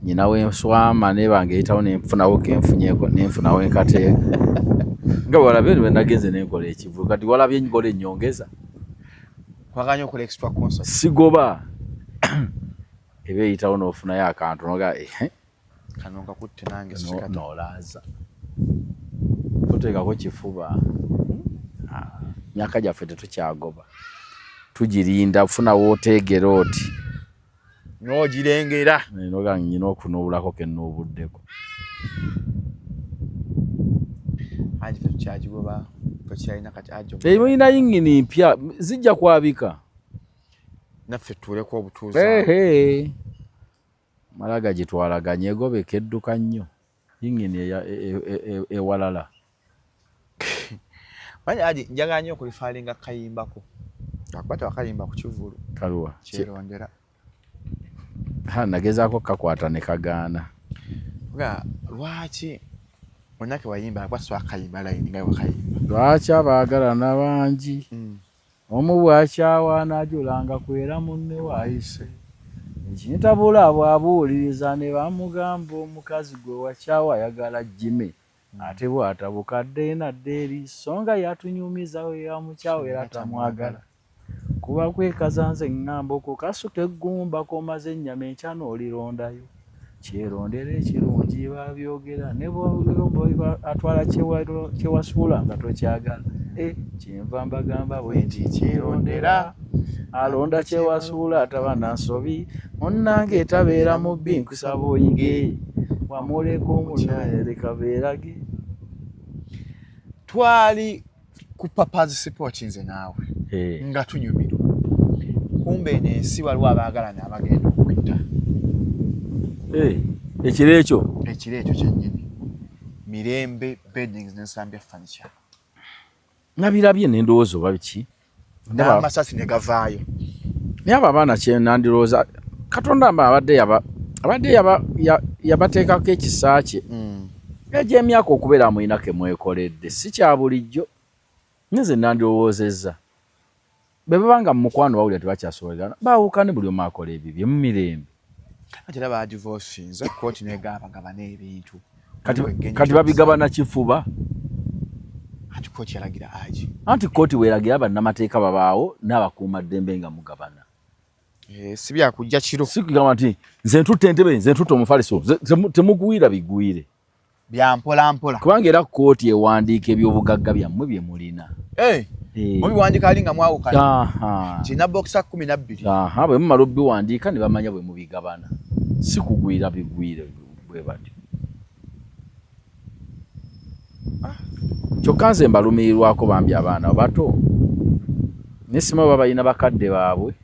nyina wenswama nebange eyitawo nenfunawo kenfunyeko nenfunawo enkateeka nga walabe nwe nagenze nenkola ekivu kati walabye nkola ennyongeza kwaganya okola extra concert sigoba ebe eyitawo n'ofunayo akantu noga kanonga kutte nange nolaaza tuteekako kifuba myaka gyaffe tetukyagoba tugirinda funawo oteegera oti n'ogirengera noga nyina okunuubulako kennuubuddeko anji tukyagigoba tokyalina kati ajo eyina yingini mpya zijja kwabika naffe tuuleko obutuuza malaga gitwalaganye egobeka edduka nnyo yingini ewalala manya aji njagala nnyo okulifaalinga kayimbako akwata wakayimba ku kivulu kaluwa kyerondera nagezaako kakwata ne kagaana nga lwaki onake wayimba akwaswa akayimba layini nga wakayimba lwaki abaagalana bangi omu bwakyawaana ajulanga kwera munne waayise ekintabula bw'abuuliriza ne bamugamba omukazi gwe wakyawa ayagala jime ate bw'atabukadde nadde eri songa yatunyumiza we yamukyawa era tamwagala kuba kwekazanze ngamba okwo kasuka eggumba komaze ennyama enkya n'olirondayo kyerondera ekirungi babyogera ne bw'olomba atwala kyewasuula nga tokyagala kyenva mbagamba bwe nti kyerondera alonda kyewasuula ataba nansobi munnange etabeera mubbi nkusaba oyige wamuleka omunaere kabeerage twali ku papazi support nze naawe nga tunyumirwa kumbe n'ensi waliwo abaagalana abagenda okwetta ekiro ekyo kyennyini mirembe beddings n'ensambya furniture nabirabye n'endowooza oba biki n'amasasi ne gavaayo naye abo abaana kyenandirowooza Katonda abadde yabateekako ekisa kye egy'emyaka okubeera muyinako emwekoledde si kya bulijjo nze nandirowoozezza bwe babanga mu mukwano bawulira tebakyasobolerana baawukane buli omu akola ebibye mu mirembe ate era badivorcinze kooti negabagabana ebintu kati babigabana kifuba ati kooti yalagira aji anti kooti weeragira bannamateeka babaawo n'abakuumaddembe nga mugabana si byakujja kiro si kugamba nti nze ntutte entebe nze ntutte omufaliso temugwira bigwire bya mpola mpola kubanga era kooti ewandiika ebyobugagga byammwe bye mulina mubiwandiika ali nga mwawukana kina bokisa 12 bwe mumala obiwandiika ne bamanya bwe mubigabana si kugwira bigwire bwe batyo kyokka nze mbalumirirwako bambi abaana bato nesima baba balina bakadde baabwe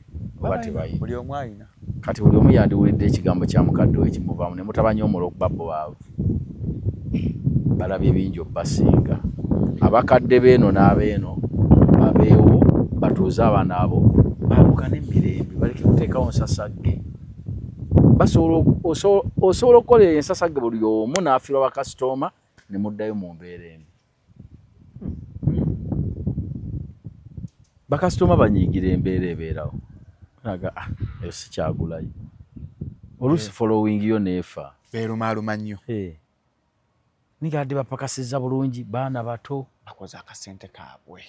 oba tebayina buli omu alina kati buli omu yandiwulidde ekigambo kya mukadde we kimuvaamu ne mutabanyoomola okuba bo baavu balabye bingi okubasinga abakadde beeno n'abeeno babeewo batuuze abaana abo baawukana emirembe baleke kuteekawo nsasagge osobola okukola ensasage buli omu n'afiirwa bakasitoma ne muddayo mu mbeera embi. Bakasitoma banyiigira embeera ebeerawo. Naga eyo sikyagulayo. Oluusi following yo neefa. Beerumaaluma nnyo. Nigadde bapakasizza bulungi baana bato. Bakoze akasente kaabwe.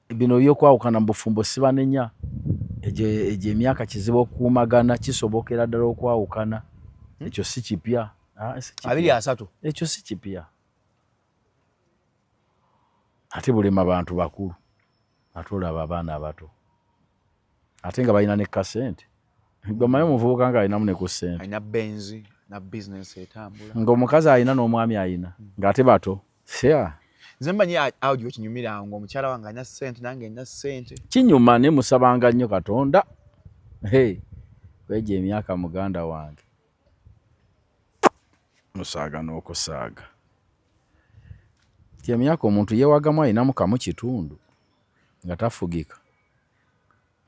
Bino by'okwawukana mu bufumbo sibanenya. Egyo emyaka kizibu okukuumagana kisobokera ddala okwawukana. Ekyo si kipya. 2-3. Ekyo si kipya. Ate bulema abantu bakulu. Ate olaba abaana abato. Ate nga balina ne kasente. Gwe muvubuka nga alinamu ne ku ssente. Alina benzi na business etambula. Ng'omukazi alina n'omwami alina. Ng'ate bato. Nze mmanyi audio kinyumira ngo omukyala wange alina ssente nange nina ssente. Kinyuma ne musabanga nnyo Katonda. Kweja emyaka muganda wange. Musaaga n'okusaaga. Emyaka omuntu yeewagamu alinamu kamu kitundu nga tafugika.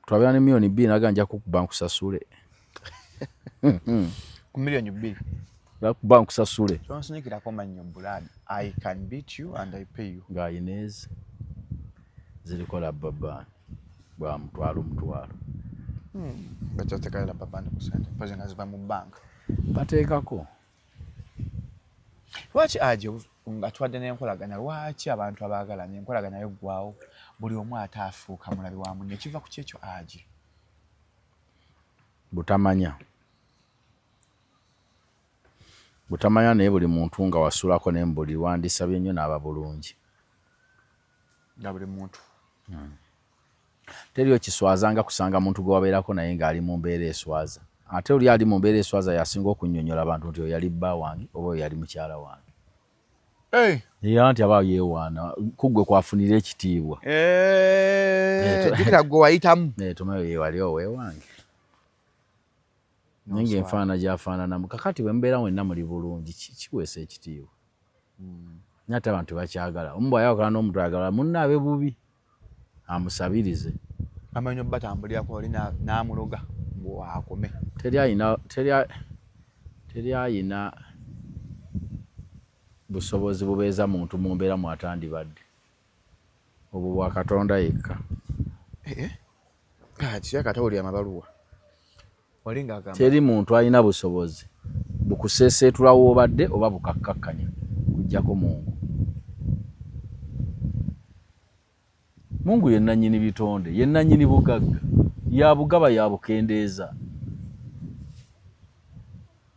Twabera ne milioni 2 naga nja kukuba nkusasule. Ku milioni 2. Kuba nkusasule. Kyonsinikirako mannyo blood. I can beat you and I pay you. Nga Inez zilikola babani bwa mutwalo. Bateekayo babani ku ssente. Poze nga ziva mu bank. Bateekako. Lwaki aje nga twadde n'enkolagana lwaki abantu abaagalanye enkolagana yeggwawo buli omu ataafuuka mulabi wa munne kiva ku kyekyo aje? Butamanya naye buli muntu nga wasulako n'embuli wandisabye nnyo n'aba bulungi. Nga buli muntu. Teriyo kiswazanga kusanga muntu gwe wabeerako naye ng'ali mu mbeera eswaza. Ate oli ali mu mbeera eswaza yasinga okunnyonnyola abantu nti oyo yali bba wange oba oyo yali mukyala wange. Anti aba yeewaana kuggwe kwafunira ekitiibwa. Jukira gwe wayitamu. Tomayo yeewali oweewange. Ninge enfaana gy'afaananamu. Kakati bwe mbeera mwenna muli bulungi kiweesa ekitiibwa. Ate abantu bakyagala. Omu bw'ayawukana n'omuntu ayagala munne abe bubi amusabirize. Amanyi batambulirako oli n'amuloga akome. Teri ayina busobozi bubeeza muntu mu mbeera mwatandibadde. Obwo bwa Katonda yekka. Kiyakata oli amabaluwa. Teri muntu alina busobozi bukuseeseetula w'obadde oba bukakkakkanya kujjako Mungu. Mungu ye nannyini bitonde, ye nannyini bugagga, yabugaba yabukendeeza.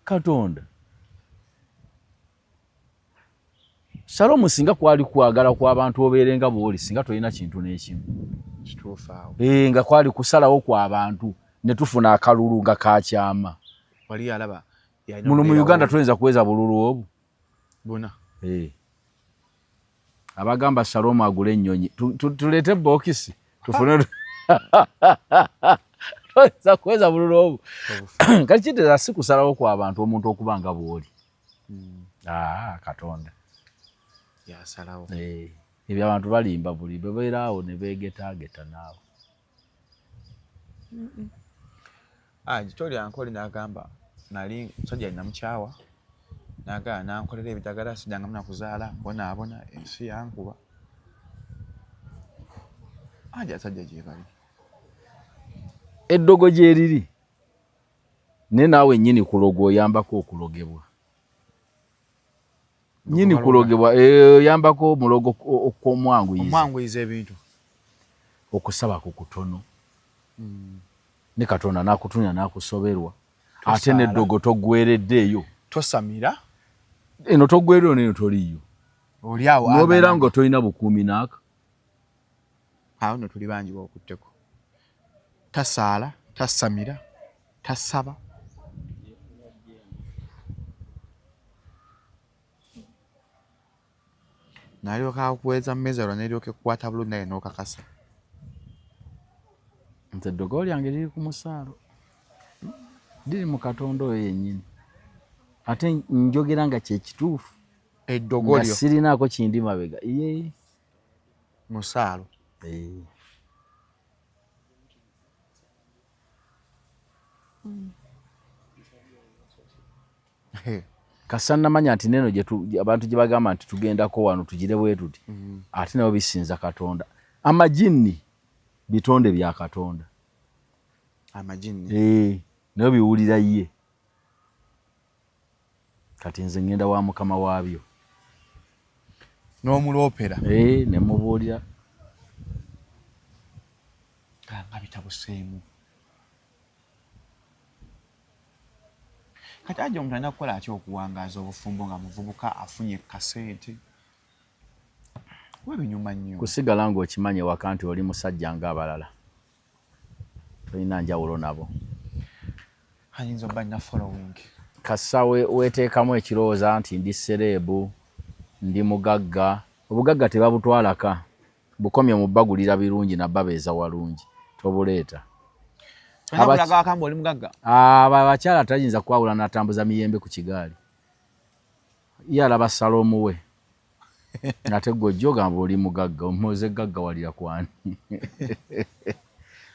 Katonda. Salomu singa kwali kwagala kw'abantu obeerenga bw'oli singa tolina kintu n'ekimu. Kituufu awo. Nga kwali kusalawo kw'abantu ne tufuna akalulu nga kakyama. Wali alaba. Muno mu Uganda tuyinza kuweza bululu obwo. Buna. Abagamba Salomu agule ennyonyi. Tuleete bokisi. Tufune. Tuyinza kuweza bululu obwo. Kati kitegeeza si kusalawo kw'abantu omuntu okuba nga bw'oli. Katonda. Yasalawo. Ebyo abantu balimba buli bebeeraawo ne beegetaageta naawe. Gitori ankoli n'agamba nali musajja alina mukyawa n'agala n'ankolera ebidagala siddangamu nakuzaala bonaabona ensi yankuba. Asajja gye bali. Eddogo gye riri ne naawe nnyini kuloga oyambako okulogebwa. Nnyini kulogebwa oyambako omulogo okw'omwanguyizi. Omwanguyiza ebintu. Okusaba ku kutono. Ne Katonda n'akutunya n'akusoberwa. Ate n'eddogo toggwereddeeyo. Tosamira. Eno toggwereddeyo n'eno toliyo. Oli awo. N'obeera nga tolina bukuumi n'aka. Awo nno tuli bangi b'okutteko. Tasaala, tasamira, tasaba. N'alyoka akuweza mmezalwa n'eryoka ekkwata bulungi naye n'okakasa. Nze eddogo lyange liri ku musaalo. Liri mu Katonda oyo yennyini. Ate njogera nga kye kituufu. Eddogo lyo. Nga sirinaako kindi mabega. Musaalo. Kasana manya nti neno abantu gye bagamba nti tugendako wano tugire bwe tuti ate nabo bisinza Katonda. Amajini bitonde bya Katonda. Amajini nabo biwulira ye. Kati nze ngenda wa mukama waabyo n'omulopera ne mubuulira nga bitabuseemu. Kati ajja omuntu alina kukola atya okuwangaaza obufumbo nga muvubuka afunye kasente? Webinyuma nnyo. Kusigala ng'okimanye waka nti oli musajja ng'abalala. Tolina njawulo nabo. Ayinza obba nina following. Kassa weteekamu ekirowooza nti ndi sereebu, ndi mugagga. Obugagga tebabutwalaka. Bukomye mu bbagulira birungi na babeeza walungi. Tobuleeta. Abulaga akamba oli mugagga. Abakyala tayinza kwawula n'atambuza miyembe ku kigaali. Ye alaba Salomu we. Ate gwe ogamba oli mugagga, omuze gagga walira kwani.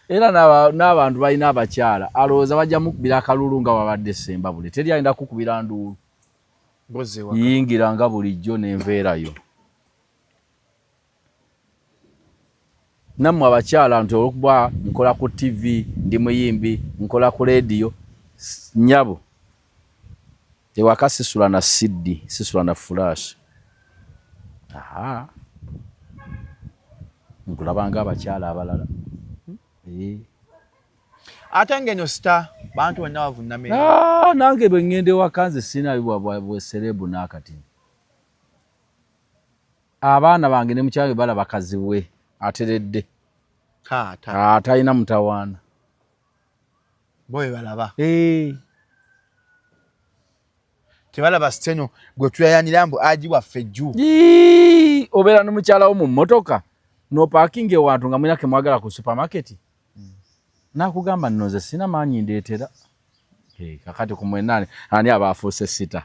Era n'abantu balina abakyala alowooza bajja mukubira akalulu nga wabadde Sembabule. Teri ayinza kukubira nduulu. Yingira nga bulijjo n'enveerayo. Nammwe abakyala nti olwokuba nkola ku TV, ndi muyimbi, nkola ku radio, nnyabo ewaka sisula na CD, sisula na flash. Nkulabanga abakyala abalala. Ate ng'eno star bantu bonna bavunnamira. Nange bwe ŋŋenda ewaka nze sina bwe serebu n'akati. Abaana bange ne mukyala we balaba kazi we ateredde. Talina mutawaana. Boye balaba. Tebalaba steno gwe tuyayanira mbu aji waffe jju. Obeera n'omukyala wo mu mmotoka n'opaakinga ewantu nga mwinake mwagala ku supermarket. Nakugamba nno nze sina maanyi ndeetera. Kakati ku mwenane ani abaafuuse sita.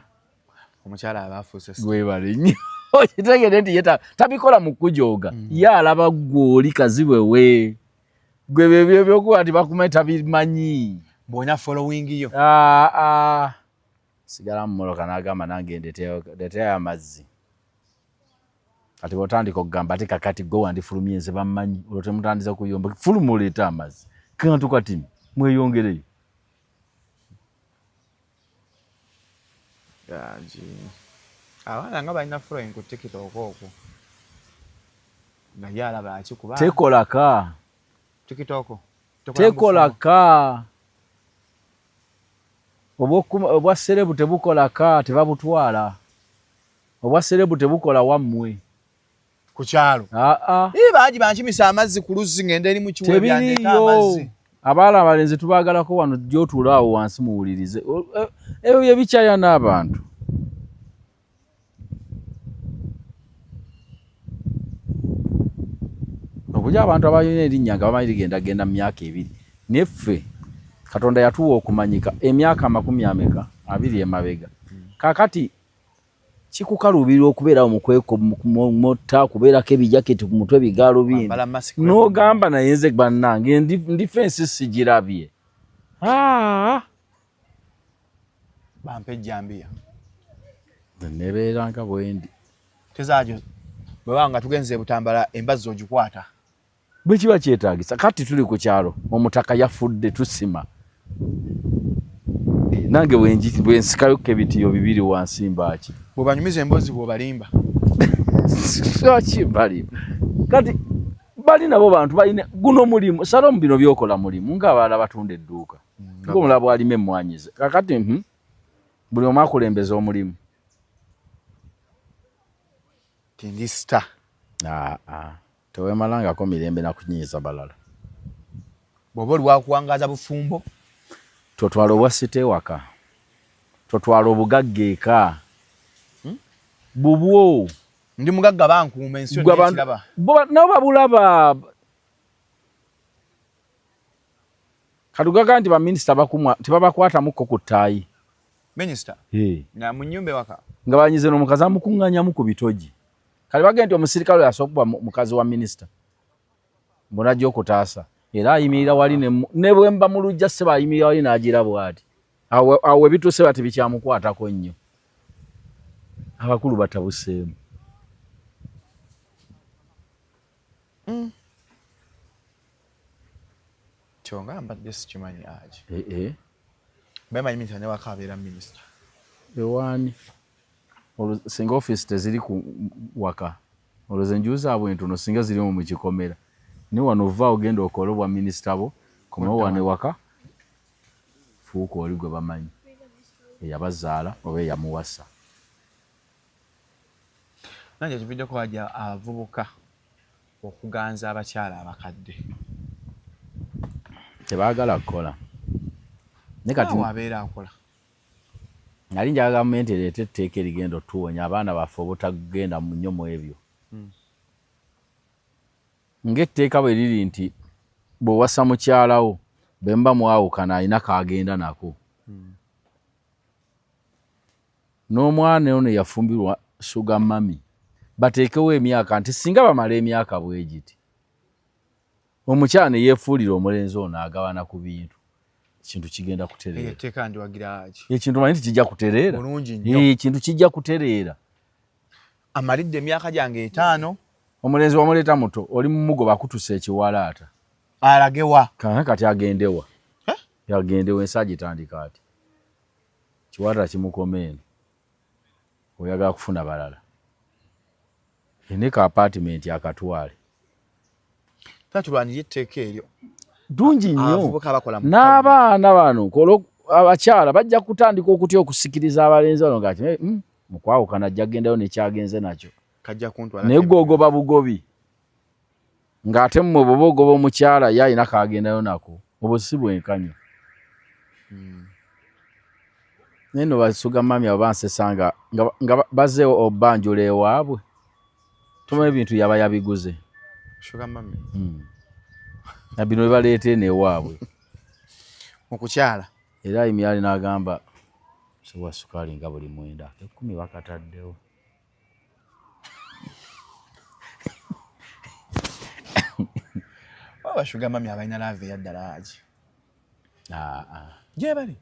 Omukyala abaafuuse sita. Gwebale nnyo. Okitegedde nti yeta tabikola mu kujooga. Ye alaba gw'oli kazibe we. Gwe byokuba nti bakumanyi tabimanyi. Bw'olina following yo. Sigala mu mmotoka n'agamba nange ndeetera amazzi. Kati bw'otandika okugamba ate kakati gwe wandifulumye nze bammanyi olwo temutandiza kuyomba. Fuluma oleeta amazzi. Kantu kati mweyongereyo. Abaana nga balina following ku TikTok okwo. Nga ye alaba akikuba. Tekolaka. TikTok. Tekolaka. Obwa serebu tebukolaka tebabutwala. Obwa serebu tebukola wammwe. Ku kyalo. Baagi bankimisa amazzi ku luzzi ngenda eri mu kiwe byandeeta amazzi. Abaala abalenzi tubaagalako wano gy'otuula awo wansi muwulirize. Ebyo bye bikyaya n'abantu. Okujja abantu abalina erinnya nga bamanyi ligenda mu myaka 2. Neffe Katonda yatuwa okumanyika emyaka 20 emabega. Kakati kikukalubira okubeerawo mu kwekomota kubeerako ebijaketi ku mutwe bigaalo bindi. N'ogamba naye nze bannange ndifensi sigirabye. Bampe ejjambiya. Nebeera nga bwendi. Tezaajo bwe wanga tugenze Butambala embazzi ogikwata. Bwe kiba kyetaagisa. Kati tuli ku kyalo omutaka yafudde tusima. Nange bwensikayo kebitiyo 2 wansi mbaki. Bw'obanyumiza emboozi bw'obalimba. Balimba. Kati bali nabo bantu balina guno mulimu. Salomu bino byokola mulimu ng'abalala batunda edduuka. Ng'omulala bw'alima emmwanyi ze. Kakati buli omu akulembeza omulimu. Tindi star. Teweemalangako mirembe na kunyiiza balala. Bw'oba oli wakuwangaaza bufumbo. Totwala obwa site waka. Totwala obugagga eka. Bubwo. Ndi mugagga bankuuma ensi yonna ekiraba. Nabo babulaba. Kadugaga nti baminisita tebabakwatamuko ku ttaayi. Minisita? Nga mu nnyumba ewaka? Nga banyize n'omukazi amukuŋŋaanyamu ku bitogi. Kale bagenda nti omusirikale yasokuba mukazi wa minisita. Mbona gy'okutaasa. Era ayimirira wali ne bwe mba mu luggya sseba ayimirira wali n'agira bw'ati. awo ebituuse bati bikyamukwatako nnyo abakulu batabuseemu kyonga mbadde sikimanyi aje bemanyi minisita newaka abeera minisita ewaani singa offisi teziri ku waka olwoza enju zaabwe entono singa zirimu mu kikomera ni wano ova ogenda okola obwa minisita bo komawo wano ewaka fuuka oli gwe bamanyi eyabazaala oba eyamuwasa nange kividdeko wajja abavubuka okuganza abakyala abakadde tebaagala kukola ne kati abeera akola nali njagala gavumenti ereeta etteeka erigenda otuwonya abaana baffe obutagenda nnyo mu ebyo ng'etteeka bwe riri nti bw'owasa mukyalawo bwe mba mwawukana alina kaagenda nako n'omwana ono yafumbirwa suga mami bateekewo emyaka nti singa bamala emyaka bwe giti omukyala ne yeefuulira omulenzi ono agabana ku bintu ekintu kigenda kutereera etteeka ndiwagira ki ekintu manyi nti kijja kutereera bulungi nnyo ekintu kijja kutereera amalidde emyaka gyange 5 omulenzi wamuleeta muto oli mumugoba akutusa ekiwalaata alagewa kati agendewa yagendewa ensi agitandika ati kiwalaata kimukoma eno oyagala kufuna balala eneka apartment akatwale tatulwanyira etteeka eryo ddungi nnyo abavubuka bakola n'abaana bano abakyala bajja kutandika okutya okusikiriza abalenzi bano ngati mukwawukana ajja kugendayo nekyagenze nakyo naye gwogoba bugobi ng'ate mmwe bwoba ogoba omukyala ye alina kaagendayo nako obwo si bwenkanyo naye no basuga mami abo bansesanga nga bazze obbanjula ewaabwe tuma ebintu yaba yabiguze suga mami na bino bye baleeta eno ewaabwe okukyala era emyali n'agamba sowa sukaali nga buli 9 10 bakataddewo abashuga mami abalina lave yaddala agi gye bali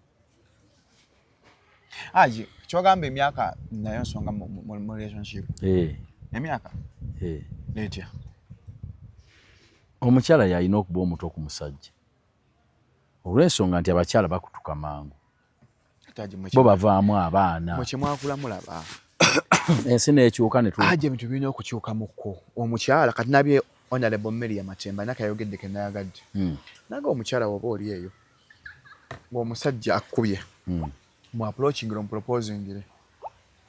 agi kyogamba emyaka nayo nsonga mu relationship emyaka netya omukyala yalina okuba omuto ku musajja olw'ensonga nti abakyala bakutuka mangu bo bavaamu abaana mwekyemwakula mulaba ensi neekyuka aje ebintu birina okukyuka mukko omukyala kati nabye Honorable Mary Matemba nakayogedde kenayagadde naga omukyala woba oli eyo ng'omusajja akkubye mu approaching mu proposing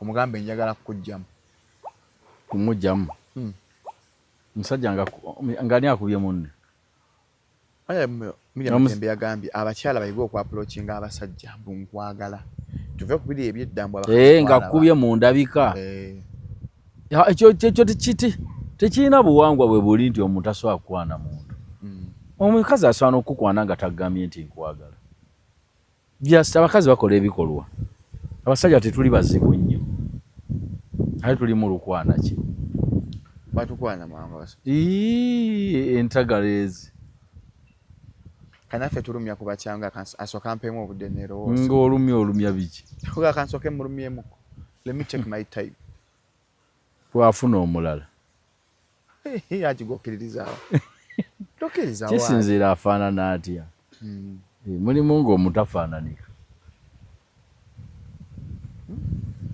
omugambe njagala kukujjamu kumujjamu omusajja nga ani akubye munne Miriam Matemba yagambye abakyala bayigwe oku approaching abasajja bunkwagala tuve ku biri ebyeddambo nga akkubye mu ndabika ekyo tekirina buwangwa bwe buli nti omuntu asobola kukwana muntu omukazi asobola n'okukukwana nga taggambye nti nkwagala abakazi bakola ebikolwa abasajja tetuli bazibu nnyo ate tuli mu lukwana ki batukwana mangu entagala ezi kanaffe tulumya ku bakyanga asooka mpemu obudde neerowooza ng'olumya biki kuga kansooke mulumyemuko let me take my time bwafuna omulala akigokiririzaawo tokkiriza kisinziira afaanana atya mulimu ng'omutafaananika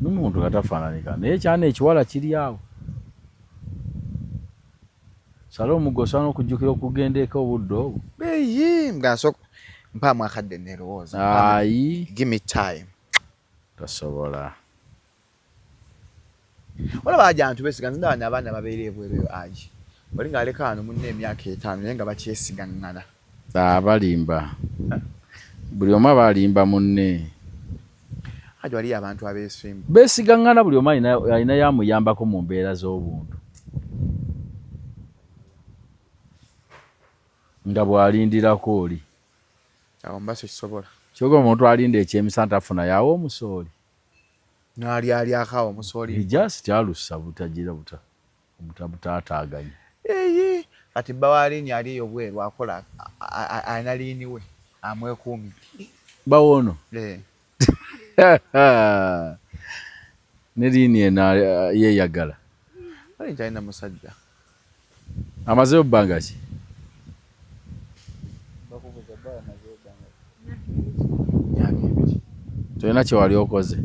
n'omuntu katafaananika naye kyana ekiwala kiri awo sala omuggo osobola n'okujjukira okugenda eka obudde obwo mpaamu akadde neerowooza ayi give me time tasobola olaba ajantu besiganza ndabana abaana babeera ebweru agi oli ng'aleka wano munna emyaka 5 naye nga bakyesigaŋŋana balimba buli omu aba alimba munne ati waliyo abantu abeesimba beesigaŋŋana buli omu alina yamuyambako mu mbeera z'obuntu nga bw'alindirako oli awo mba sekisobola kyoga omuntu alinda ekyemisa ntafuna yawa omusooli n'alyalyakawo omusooli just alussa butagira butaataaganya kati bba waliini ali eyo bweru akola alina liini we amwekuumi bawono Nelini ena yeyagala. Ali talina musajja. Amaze obbanga ki? Tolina kye wali okoze.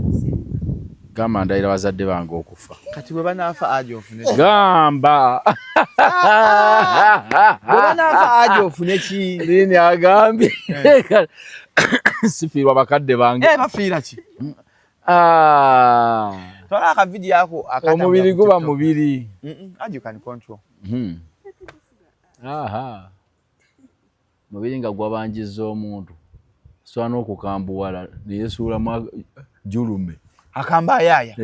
Gamba ndayira bazadde bange okufa. Kati bwe banaafa aje ofune. Gamba. Bwe banaafa aje ofune ki? Lini agambye. Sifiirwa bakadde bange. Bafiira ki? Ah. Twala aka video yako akatambula. Omubiri guba mubiri. Aje you can control. Aha. Mubiri nga gwabanjiza omuntu. Swana okukambuwala neyesuula julume. Akamba ayaya.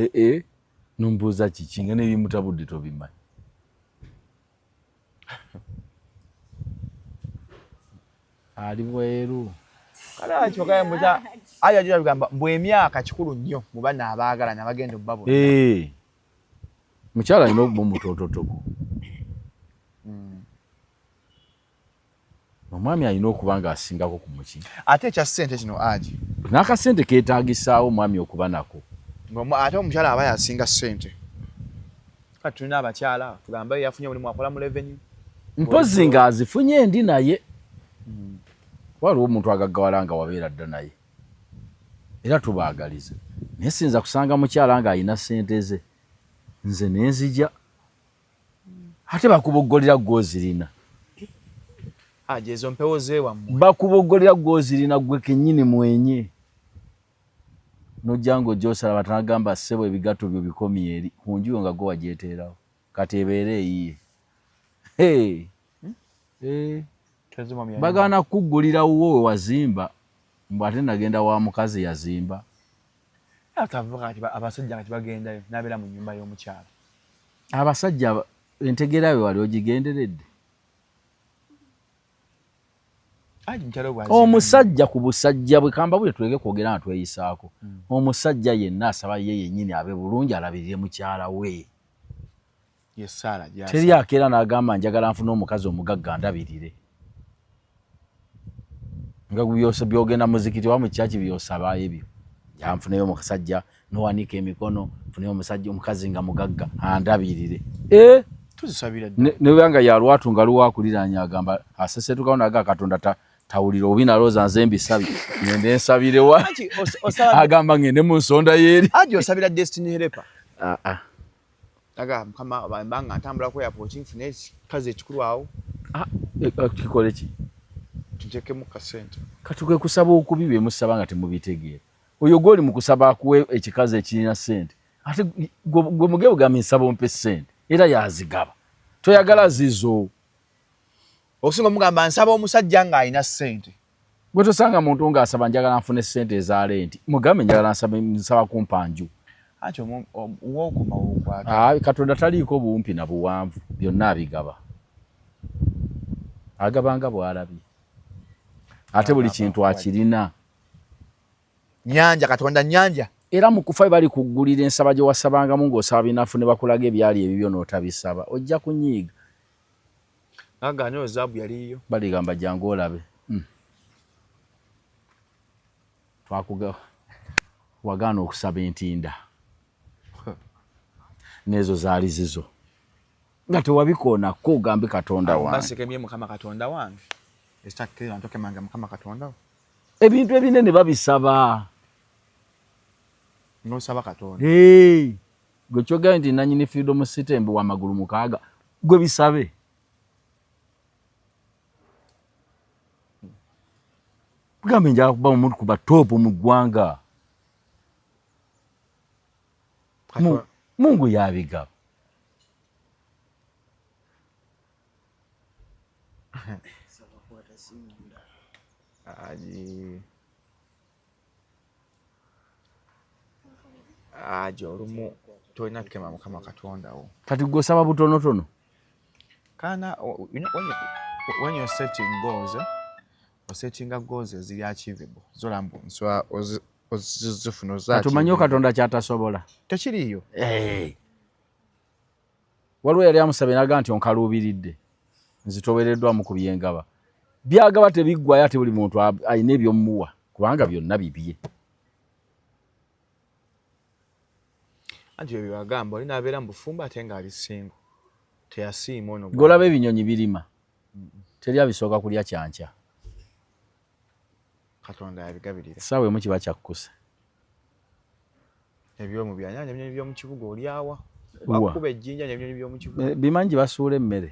Numbuuza kiki nga nebimutabudde tobimanyi. Ali bweru. Kala kyokaye muta aya jira bigamba mbwe emyaka kikulu nnyo mu bana abaagala nabagenda obbabo. Mukyala alina okuba omutototoko. Omwami alina okuba nga asingako ku muki. Ate ekya ssente kino aji. N'akasente keetaagisaawo omwami okuba nako. Ate omukyala aba yasinga ssente. Kati tulina abakyala tugamba yafunye mulimu akola mu revenue. Mpozi nga azifunye endi naye. Waliwo omuntu agaggawala nga wabeera dda naye. Era tubaagaliza. Naye sinza kusanga mukyala nga alina ssente ze. Nze nenzija. Ate bakuboggolera gw'ozirina. Ezo mpewo zeewammwe. Bakuboggolera gw'ozirina gwe kennyini mwenye. Nojja ng'ojja batanagamba ssebo ebigatto byo bikomye eri. Ku njuyo nga gwe wagyeteerawo. Kati ebeere eyiye. Bagana kuggulira wuwo we wazimba. Mbw ate nagenda wa mukazi yazimba. Atavuga kati abasajja kati bagendayo nabeera mu nnyumba y'omukyala. Abasajja entegeera we wali ogigenderedde. Omusajja ku busajja bwe kamba bwe tuleke kwogera nga tweyisaako. Omusajja yenna asaba ye yennyini abe bulungi alabirire mukyala we. Teri akeera n'agamba njagala nfune omukazi omugagga ndabirire. Nga byogenda muzikiti wa mu kyaki byosaba ebyo. Yanfuneyo omusajja n'owanika emikono nfuneyo omusajja omukazi nga mugagga andabirire. Tuzisabira ne banga ya lwatu nga luwakuliranya agamba asesetukawo naga Katonda tawulira obina loza nze mbisabi ngende nsabire wa agamba ngende mu nsonda yeeri. Aje osabira destiny helper. Aga mukama banga ntambula ko airport nfune kazi ekikulu awo. Kikole ki? Tujeke mu kasente. Katukwe kusaba okubi bye musaba nga temubitegeera. Oyo goli mu kusaba akuwe ekikazi ekirina sente. Ate gwe mugebo gamba nsaba ompe sente. Era yazigaba. Toyagala zizo. Okusinga mugamba nsaba omusajja nga alina ssente. Gwe tosanga muntu ng'asaba njagala nfune ssente eza lenti. Mugambe njagala nsaba kumpanju. Ati wokoma wokwata. Katonda taliiko buwumpi na buwanvu. Byonna abigaba. Agabanga bw'alabye. Ate buli kintu akirina. Nyanja Katonda nyanja. Era mu kufa bali kuggulira ensaba gye wasabangamu ng'osaba binafu ne bakulaga ebyali ebibyo n'otabisaba. Ojja kunyiiga. Agane ozabu yaliyo. Baligamba jangu olabe. Twakuga wagana okusaba entinda. Nezo zaali zizo. Nga tewabikoona ko ogambe Katonda wange. Basekemye Mukama Katonda wange. Esitakira ntoke manga Mukama Katonda. Ebintu ebinene babisaba. Nosaba Katonda. Gwe kyogaye nti nanyini Freedom City mbu wa magulu mukaaga. Gwe bisabe. Bugambe njala kuba omuntu kuba top mu ggwanga. Mungu yabigaba. Aje olumu toina kema Mukama Katonda wo. Kati gosaba butonotono. Kana when you're setting goals, setting goals ziri achievable. Zolambu nswa ozifuno za. Atumanyo Katonda kyatasobola. Tekiriyo. Waliwo yali amusabe naga nti onkaluubiridde. Nzitowereddwa mu kubyengaba. Byagaba tebiggwayo ate buli muntu ayina eby'omuwa kubanga byonna bibye. Anti ebyo bagamba oli nabeera mu bufumba ate nga ali singo. Teyasiima ono. Golaba ebinyonyi birima. Teri abisooka kulya kyanca. Katonda yabigabirira. Sawe mu kiba kyakkusa. Ebyomu byanyanja ebinyonyi by'omu kibuga oli awa. Bakuba ejjinja n'ebinyonyi by'omu kibuga. Bimanyi basuula emmere.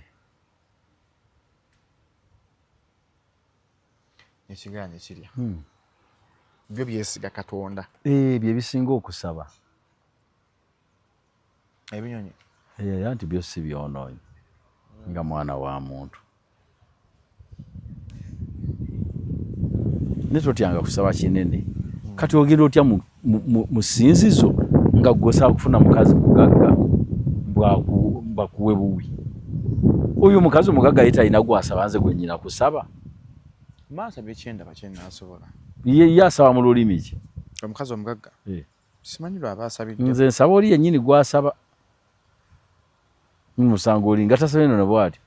Ekigaanye kirya. Byo byesiga Katonda. Bye bisinga okusaba. Ebinyonyi. Anti byo si byonoonyi. Nga mwana wa muntu. Netotyanga kusaba kinene. Kati ogenda otya mu ssinzizo nga gw'osaba kufuna mukazi mugagga bakuwe buwi. Oyo mukazi omugagga ye talina gwasaba nze gwe nnyina kusaba. Maasa bekyenda bakyennasobola. Ye asaba mu lulimi ki? Omukazi omugagga. Simanyi lwaba asabidde. Nze nsaba oli yennyini gwasaba. Musango olinga tasaba eno ne bw'ati.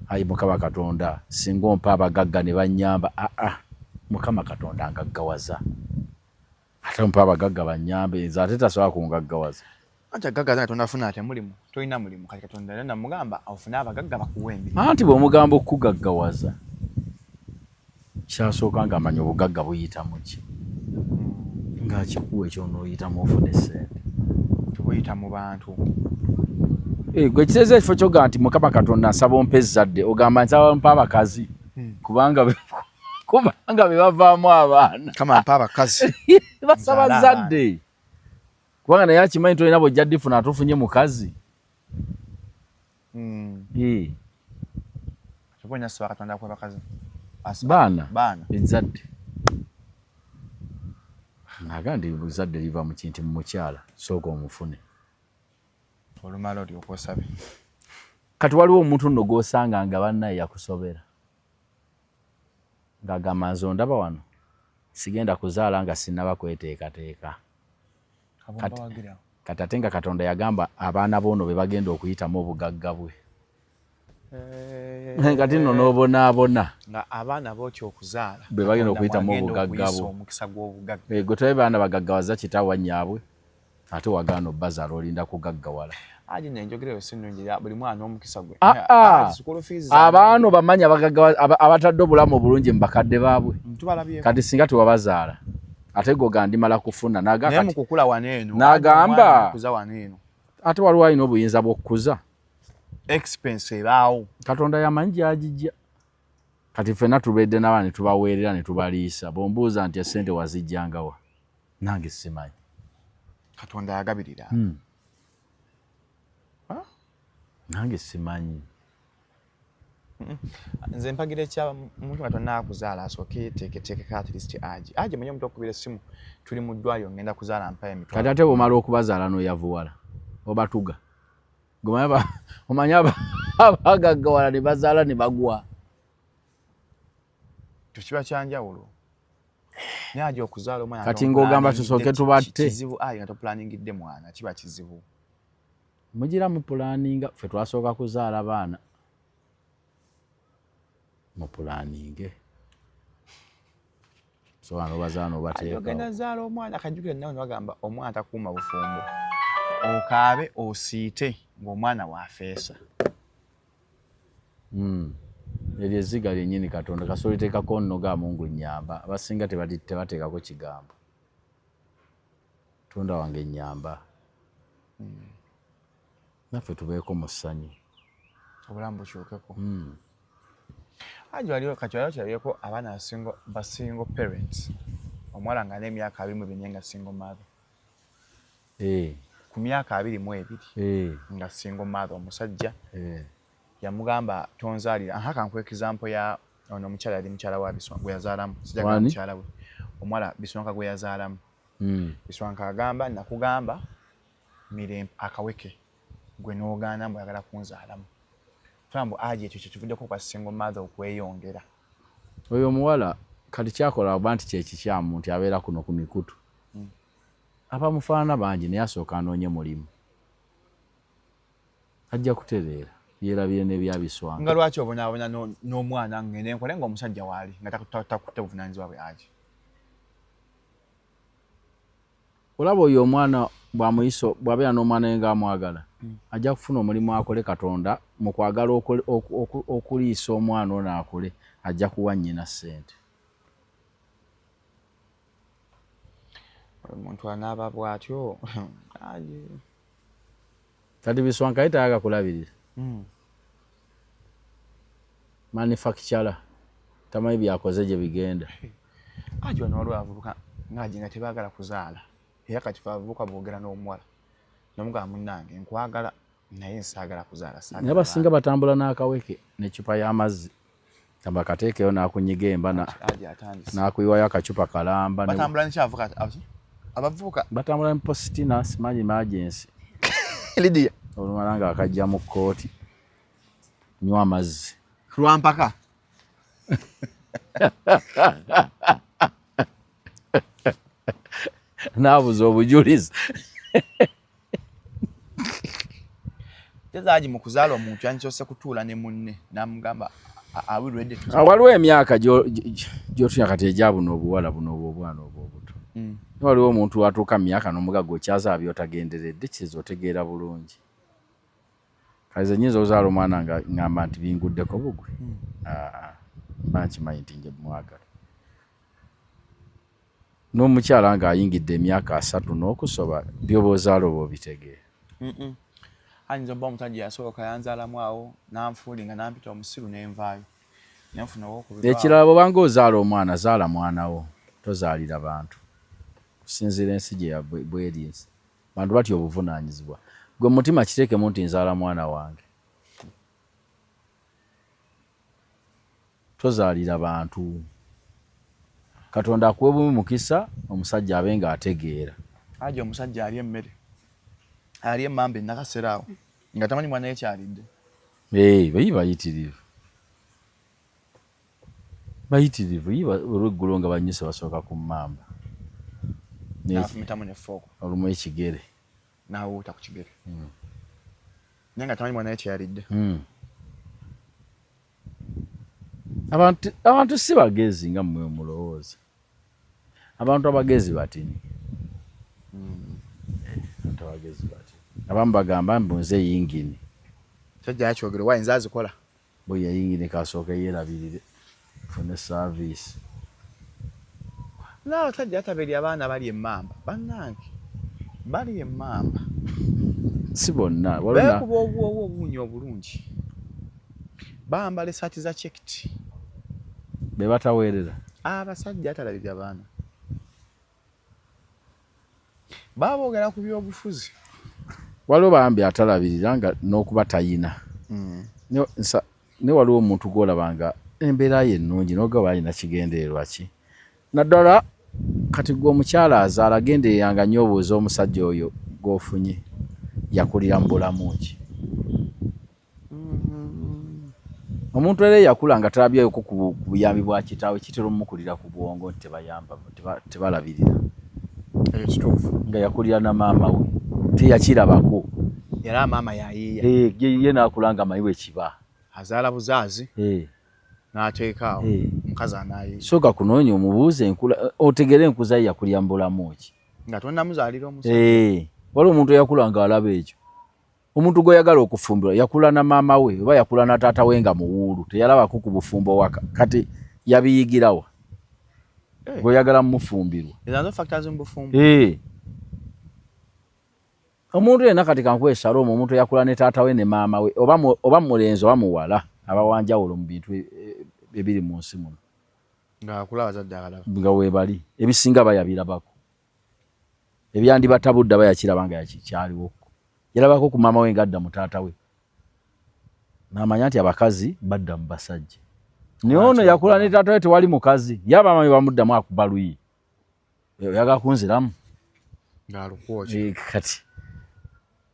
Ayi Mukama Katonda singa ompa abagagga ne bannyamba. Mukama Katonda ngaggawaza. Ate ompa abagagga bannyambe nze ate tasobola kungaggawaza. Anti agagga Katonda afuna ate mulimu. Tolina mulimu kati Katonda yonna mugamba ofune abagagga bakuwe emirimu. Anti bw'omugamba okugaggawaza kyasooka ng'amanya obugagga buyitamu ki. Ng'akikuwa ekyonooyitamu ofune ssente. Tubuyita mu bantu. Gwe kiseeza ekifo kyoga nti Mukama Katonda nsaba ompa ezzadde ogamba nsaba mpa abakazi kubanga be bavaamu abaana. Kama mpa abakazi. Basaba zadde. Kubanga naye akimanyi tolina bw'ojja ddifuna atufunye mukazi. Tubonye asaba Katonda kwa bakazi. Baana ezzadde. Naga ndi ezzadde liva mu kintu mu mukyala sooka omufune. Olumala oli okwosabe. Kati waliwo omuntu nno gw'osanga nga bannaye yakusobera. Ng'agamba nze ondaba wano sigenda kuzaala nga sinnaba kweteekateeka. Kati ate nga Katonda yagamba abaana boono be bagenda okuyitamu obugagga bwe. Kati nno n'obonaabona. Nga abaana bootya okuzaala. Be bagenda okuyitamu obugagga bwe. Omukisa gw'obugagga. Gwe tobe baana bagaggawaza kitaawa nnyaabwe. Ate wagaana obbazaala olinda kugaggawala. Aje nenjogereyo sinungi buli mwana omukisa gwe. Abaana bamanyi abatadde obulamu obulungi mu bakadde baabwe. Kati singa tewabazaala. Ate go gandimala kufuna naga kati. Mukukula waneeno. Nagamba. Kuza waneeno. Ate waliwo alina obuyinza bw'okukuza. Expense ebaawo. Katonda yamanyi gy'agijja. Kati ffenna tubeedde n'abaana ne tubaweerera ne tubaliisa. Bw'ombuuza nti essente wazijjangawa. Nange simanyi. Katonda yagabirira. Nange simanyi. Nze mpagira ekya omuntu Katonda akuzaala asooke yeeteeketeekeko at least aje manye omuntu okubira essimu tuli mu ddwaliro ngenda kuzaala mpayo emitwalo. Kati ate bw'omala okubazaala n'oyavuwala obatuga. Omanyi abagaggawala ne bazaala ne bagwa. Tukiba kyanjawulo. Naye aje okuzaala omwana. Kati ng'ogamba tusooke tubatte. Kizibu nga topulanningidde mwana kiba kizibu. Mugira mu pulaaninga ffe twasooka kuzaala baana. Mu pulaaninge. So wano bazaala n'obateeka. Ogenda zaala omwana akajjukira nawe bagamba omwana takuuma bufumbo. Okaabe osiite ng'omwana waafeesa. Eryo ezziga lyennyini Katonda kasoola liteekako nno ga Mungu nnyamba. Abasinga tebateekako kigambo. Katonda wange nnyamba. Naffe tubeeko mu ssanyu. Obulamu bukyukeko. Aje waliwo kati waliwo kyalabyeko abaana basingle parents. Omuwala nga n'emyaka 24 nga single mother. Ku myaka 22 nga single mother omusajja. Yamugamba tonzaalira. Kankuwa example ya ono omukyala yali mukyala wa Biswanka gwe yazaalamu. Sijagala mukyala we. Omuwala Biswanka gwe yazaalamu. Biswanka agamba nakugamba mirembe akaweke. Gwe n'ogaana mbu oyagala kunzaalamu. Fambo aje ekyo kivuddeko kwa single mother okweyongera. Oyo omuwala kati kyakola oba nti kyekikyamu nti abeera kuno ku mikutu. Abamufaanana bangi naye asooka anoonye mulimu. Ajja kutereera yeerabire n'ebya Biswanka. Nga lwaki obonaabonya n'omwana ngende nkole ng'omusajja waali nga takutte buvunaanyizibwa bwe aje. olaba oyo omwana bw'amuyiso bw'abeera n'omwana we ng'amwagala ajja kufuna omulimu akole Katonda mu kwagala okuliisa omwana ono akule ajja kuwa nnyina ssente. Omuntu anaaba bw'atyo kati Biswankayi tayaga kulabirira manufacturer tamanyi byakoze gye bigenda. Ajo n'olwo avubuka ng'aje nga tebaagala kuzaala era kati avubuka boogera n'omuwala n'omugamba munnange nkwagala naye nsaagala kuzaala. Naye abasinga batambula n'akaweke n'eccupa y'amazzi kamba kateekeyo n'akunyiga emba n'akuyiwayo akacupa kalamba. Batambula n'ekyavuka abavubuka batambula ne Postina simanyi emergency Lydia olumala nga akajja mu kkooti nywa amazzi lwampaka. Naabuza obujulizi. Tezaagi mu kuzaala omuntu yandikyose kutuula ne munne n'amugamba awulredde. Waliwo emyaka gy'otunya kati egya buno obuwala buno obwana obuto. Waliwo omuntu atuuka mu myaka n'omugaga okyazaala by'otagenderedde kiza otegeera bulungi. Kale nnyinza okuzaala omwana nga ngamba nti binguddeko bugwe. Mba nkimanyi nti nje mwagala. N'omukyala ng'ayingidde emyaka 3 n'okusoba by'oba ozaala oba obitegeera. Ayinza obba omusajja yasooka yanzaalamu awo n'anfuulinga n'ampita omusiru n'envaayo nenfuna ow'okubiri. Ekirala bw'obanga ozaala omwana zaala mwana wo tozaalira bantu kusinziira ensi gye bweri. Bantu batya obuvunaanyizibwa. Gwe mutima kiteekemu nti nzaala mwana wange. Tozaalira bantu. Katonda akuwe bumu mukisa omusajja abe ng'ategeera. Aje omusajja alya emmere alya emmamba ennakasera awo nga tamanyi mwana yekyalidde. Bayitirivu. Bayitirivu olweggulo nga banyuse basooka ku mmamba. N'afumitamu n'effooko. Olumu ekigere. N'awuuta ku kigere. Naye nga tamanyi mwana yekyalidde. Abantu si bagezi nga mmwe mulowooza. Abantu abagezi batini. Abamu bagamba mbunze yingini. Sajja yakyogere wayinza azikola. Bwe yayingini kasooka yeerabirire fune service. Naawe sajja yataberi abaana bali emmamba. Bannange bali emmamba. Si bonna. Beekuba obuwuunyi obulungi. Bambala essaati za checked. Be bataweerera. Abasajja atalabirira baana. Baboogera ku byobufuzi. Waliwo bambi atalabirira nga n'okuba tayina. Ne waliwo omuntu gw'olabanga embeera ye ennungi n'ogaba alina kigendererwa ki. Naddala kati gwe omukyala azaala agendereranga nnyo obuuza omusajja oyo gw'ofunye yakulira mu bulamu ki. Omuntu era yakula nga talabyeyo ku buyambi bwa kitaawe kitera omukulira ku bwongo nti tebalabirira. Ekituufu. Nga yakulira na maama we teyakirabako. Era maama yayiiya. Ye n'akula nga mayiwe kiba. Azaala buzaazi. N'ateeka awo. Mukazi anaayiiya. Sooka kunoonya omubuuze enkula otegere enkuza ye yakulira mu bulamu ki. Nga tonnamuzaalira omusajja. Waliwo omuntu eyakula nga alaba ekyo. Omuntu gw'oyagala okufumbirwa yakula na maama we oba yakula na taata we nga muwuulu teyalabako ku bufumbo waka kati yabiyigirawa. Gw'oyagala mmufumbirwa. Ezo factors mu bufumbo. Omuntu yenna kati kankwesala omuntu yakula ne taata we ne maama we oba mulenzi oba muwala abawanjawulo mu bintu ebiri mu nsi muno. Ng'akula abazadde abalaba. Nga weebali ebisinga bayabirabako. Ebyandibatabudde bayakiraba nga yakikyaliwo. Yalabako ku maama we ng'adda mu taata we. N'amanya nti abakazi badda mu basajja. Naye ono yakula ne taata we tewali mukazi. Yaba maama we bamuddamu akuba luyi. Oyagala kunziramu. Ng'alukwoki. Kati.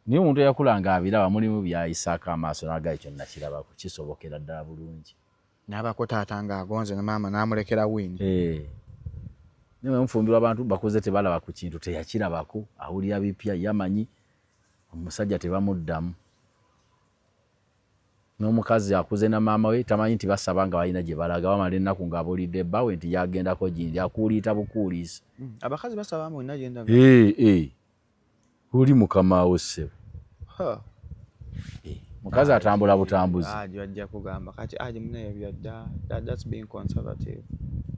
Naye omuntu eyakula nga abiraba mulimu byayisaako amaaso n'agaa ekyo nakirabako kisobokera ddala bulungi. N'abako taata ng'agonze ne maama n'amulekera wini. Naye mufumbirwa abantu bakuze tebalaba ku kintu teyakirabako awulira bipya yamanyi. Omusajja tebamuddamu. n'omukazi akuze na maama we tamanyi nti basaba nga balina gye balaga bamala ennaku ng'abulidde ebbawe nti yagendako gindi akuuliita bukuuliisa. Abakazi basaba mu ina genda. Uli mukama ssebo. Mukazi atambula butambuzi. Ajja kugamba kati munaye byadda. That's being conservative.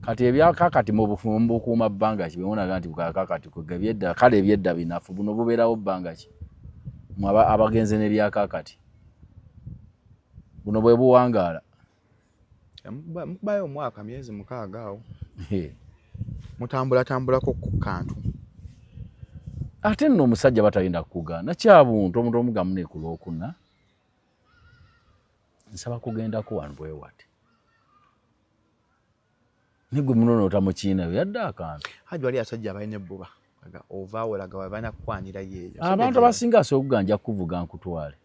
Kati ebyakakati mu bufumbo bukuuma bbanga ki bewonaga nti bukakati kugebyedda kale ebyedda binafu buno bubeerawo bbanga ki abagenze n'ebyakakati buno bwe buwangaala mukubayo omwaka myezi 6 awo mutambulako ku kantu ate nno omusajja batayinda kukugaana kyabuntu omuntu omugamu nekulwokuna nsaba kugendako wanu bwe wati nigwe munono otamukiina yadda akantu hajja wali asajja abalina ebbuba ovaawolaga wabana kukwanira yeeyo abantu abasinga asobola nja kuvuga nkutwale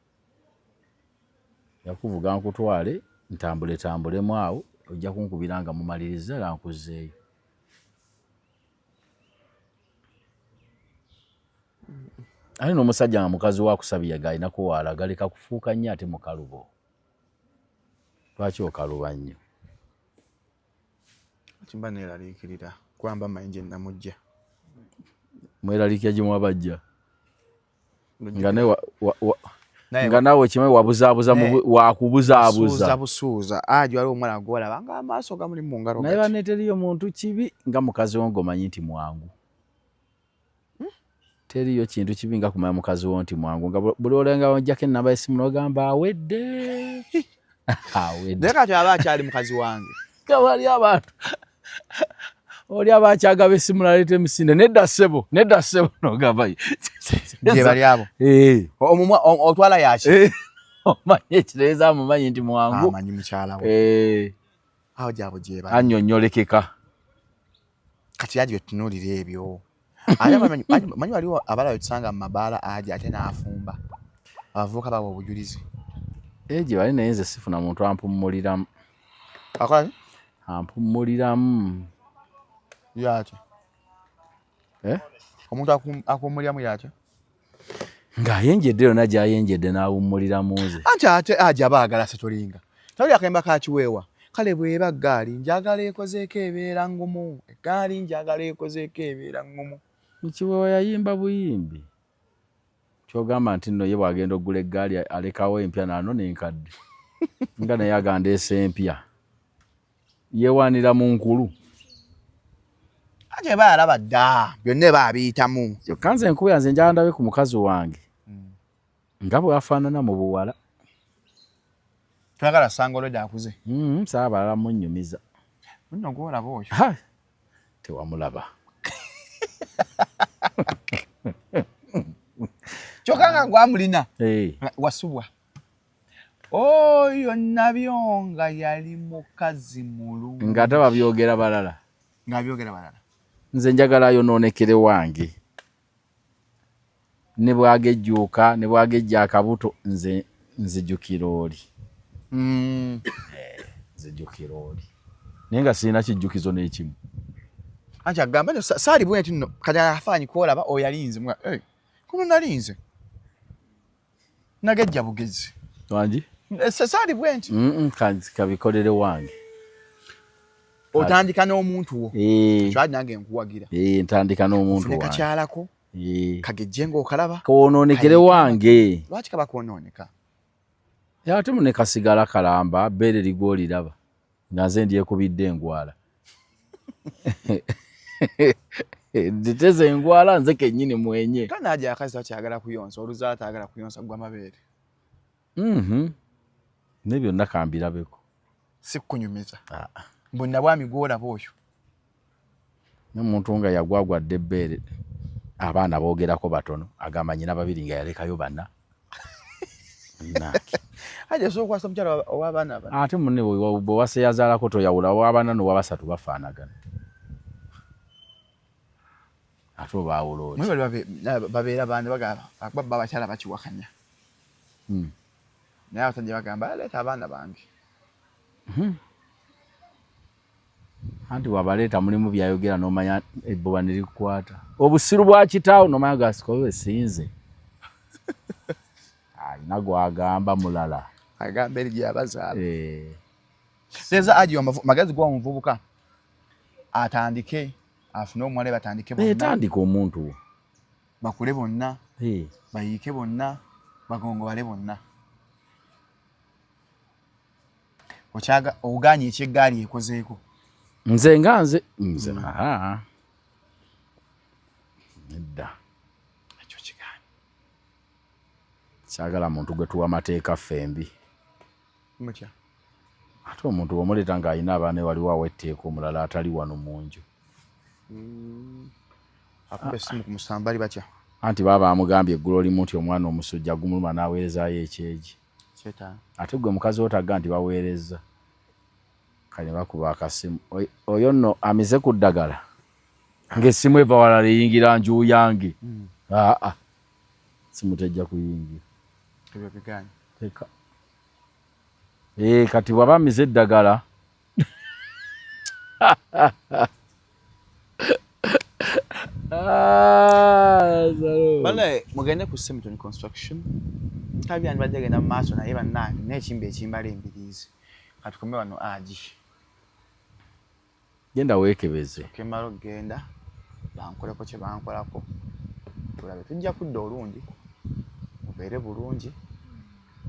yakuvuga nkutwale ntambulemu awo ojja kunkubira nga mumaliriza era nkuzzeeyo ali n'omusajja nga mukazi wa kusabiyaga alinako waalaga leka kufuuka nnyo ate mukalubo lwaki okaluba nnyo kimba neeraliikirira kwamba mayinje namujja mweraliikira gye mwabajja nga nawe kimanyi wabuzaabuza wakubuzaabuza busuuza ajo waliwo omwana gwolaba nga amaaso gamuli mu ngalo naye baneteriyo muntu kibi nga mukazi wo ng'omanyi nti mwangu teriyo kintu kibi nga kumanya mukazi wo nti mwangu nga buli olenga ojjako ennamba y'essimu n'ogamba awedde naye kati aba akyali mukazi wange nga bali abantu oli abakyagaba essimu naleeta emisinde nedda ssebo n'ogamba gye bali abo omumwa otwala yaki omanyi ekireeza amumanyi nti mwangu amanyi mukyala we awo gyabo gye bali annyonnyolekeka kati yaji wetunuulira ebyo ate manyi waliwo abalala wetusanga mu mabaala aja ate n'afumba abavubuka bawa obujulizi gye bali naye nze sifuna muntu ampumuliramu akola ampumuliramu yaki omuntu akuwummuliramu yaki ng'ayenjedde yonna gy'ayenjedde n'awummuliramu nze anti ate aja baagala se tolinga tawuli akayimba kakiweewa kale bw'eba eggaali njagala ekozeeko ebeera ngumu eggaali njagala ekozeeko ebeera ngumu mukiweewa yayimba buyimbi kyogamba nti nno ye bw'agenda oggula eggaali alekawo empya naano n'enkadde nga naye agandeesa empya yeewaanira mu nkulu ate baalaba dda byonna baabiyitamu kyokka nze enkuba yanze njala ndabe ku mukazi wange nga bw'afaanana mu buwala twagala sanga olwedde akuze saaba balala munnyumiza nno gwolaba oyo tewamulaba kyokka nga gwamulina wasubwa oyo nabyonga yali mukazi mulungi ng'ate babyogera balala ng'abyogera balala nze njagala ayonoonekere wange ne bwagejjuuka ne bwagejja akabuto nze nzijjukira oli nzijjukira oli naye nga sirina kijjukizo n'ekimu anti agamba saali bwe nti nno kati afaanyi kwolaba oyo yalinze kuno nalinze nagejja bugezi wangi saali bwe nti kabikolere wange otandika n'omuntu wo kyali nange nkuwagira ntandika n'omuntu wange kakyalako kagejje ng'okalaba konoonekere wange lwaki kaba konooneka ate mune kasigala kalamba bbeere ligwoliraba nga nze ndyekubidde engwala nditeze engwala nze kennyini mwenye kanaaja akazi takyagala kuyonsa oluzaala taagala kuyonsa gwa mabeere ne byonna kambirabeko si kunyumiza bonna bwami gwolaba oyo n'omuntu nga yagwagwadde ebbeere abaana boogerako batono agamba nyina babiri nga yalekayo bana aje so kwasa omukyala ow'abaana bana ate munne bwe wase yazaalako toyawula ow'abaana n'ow'abasatu bafaanagana ate obaawula oti babeera bandi bagamba baba abakyala bakiwakanya naye abasajja bagamba leeta abaana bange anti wabaleeta mulimu byayogera n'omanya ebbuba ne likukwata obusiru bwa kitaawo n'omanya gasikowe sinze alina gwagamba mulala agamba eri gyabazaala seeza agiwa magezi gwa muvubuka atandike afune omwale batandike bonna tandika omuntu bakule bonna bayiike bonna bagongobale bonna okyaga oganye ekyeggaali ekozeeko nze nedda ekyo kigaani kyagala muntu gwe tuwa amateeka fembi mutya ate omuntu bw'omuleeta ng'alina abaana waliwo awetteeka omulala atali wano mu nju akuba essimu ku musamba bali batya anti baba amugambye eggulo limu nti omwana omusujja gumuluma n'aweerezaayo ekyegi ate gwe mukazi wotaga nti baweereza kale bakuba akasimu oyo nno amize ku ddagala ng'essimu eva walala eyingira nju yange simu tejja kuyingira ebyo bigaanyi teka kati bwaba amize eddagala bale mugende ku Simpton Construction kabyani badde genda mu maaso naye bannange n'ekimba ekimbala embiriizi katukome wano agi genda weekebeze kemala okgenda bankoleko kye bankolako tulabe tujja kudda olungi mubeere bulungi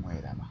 mweraba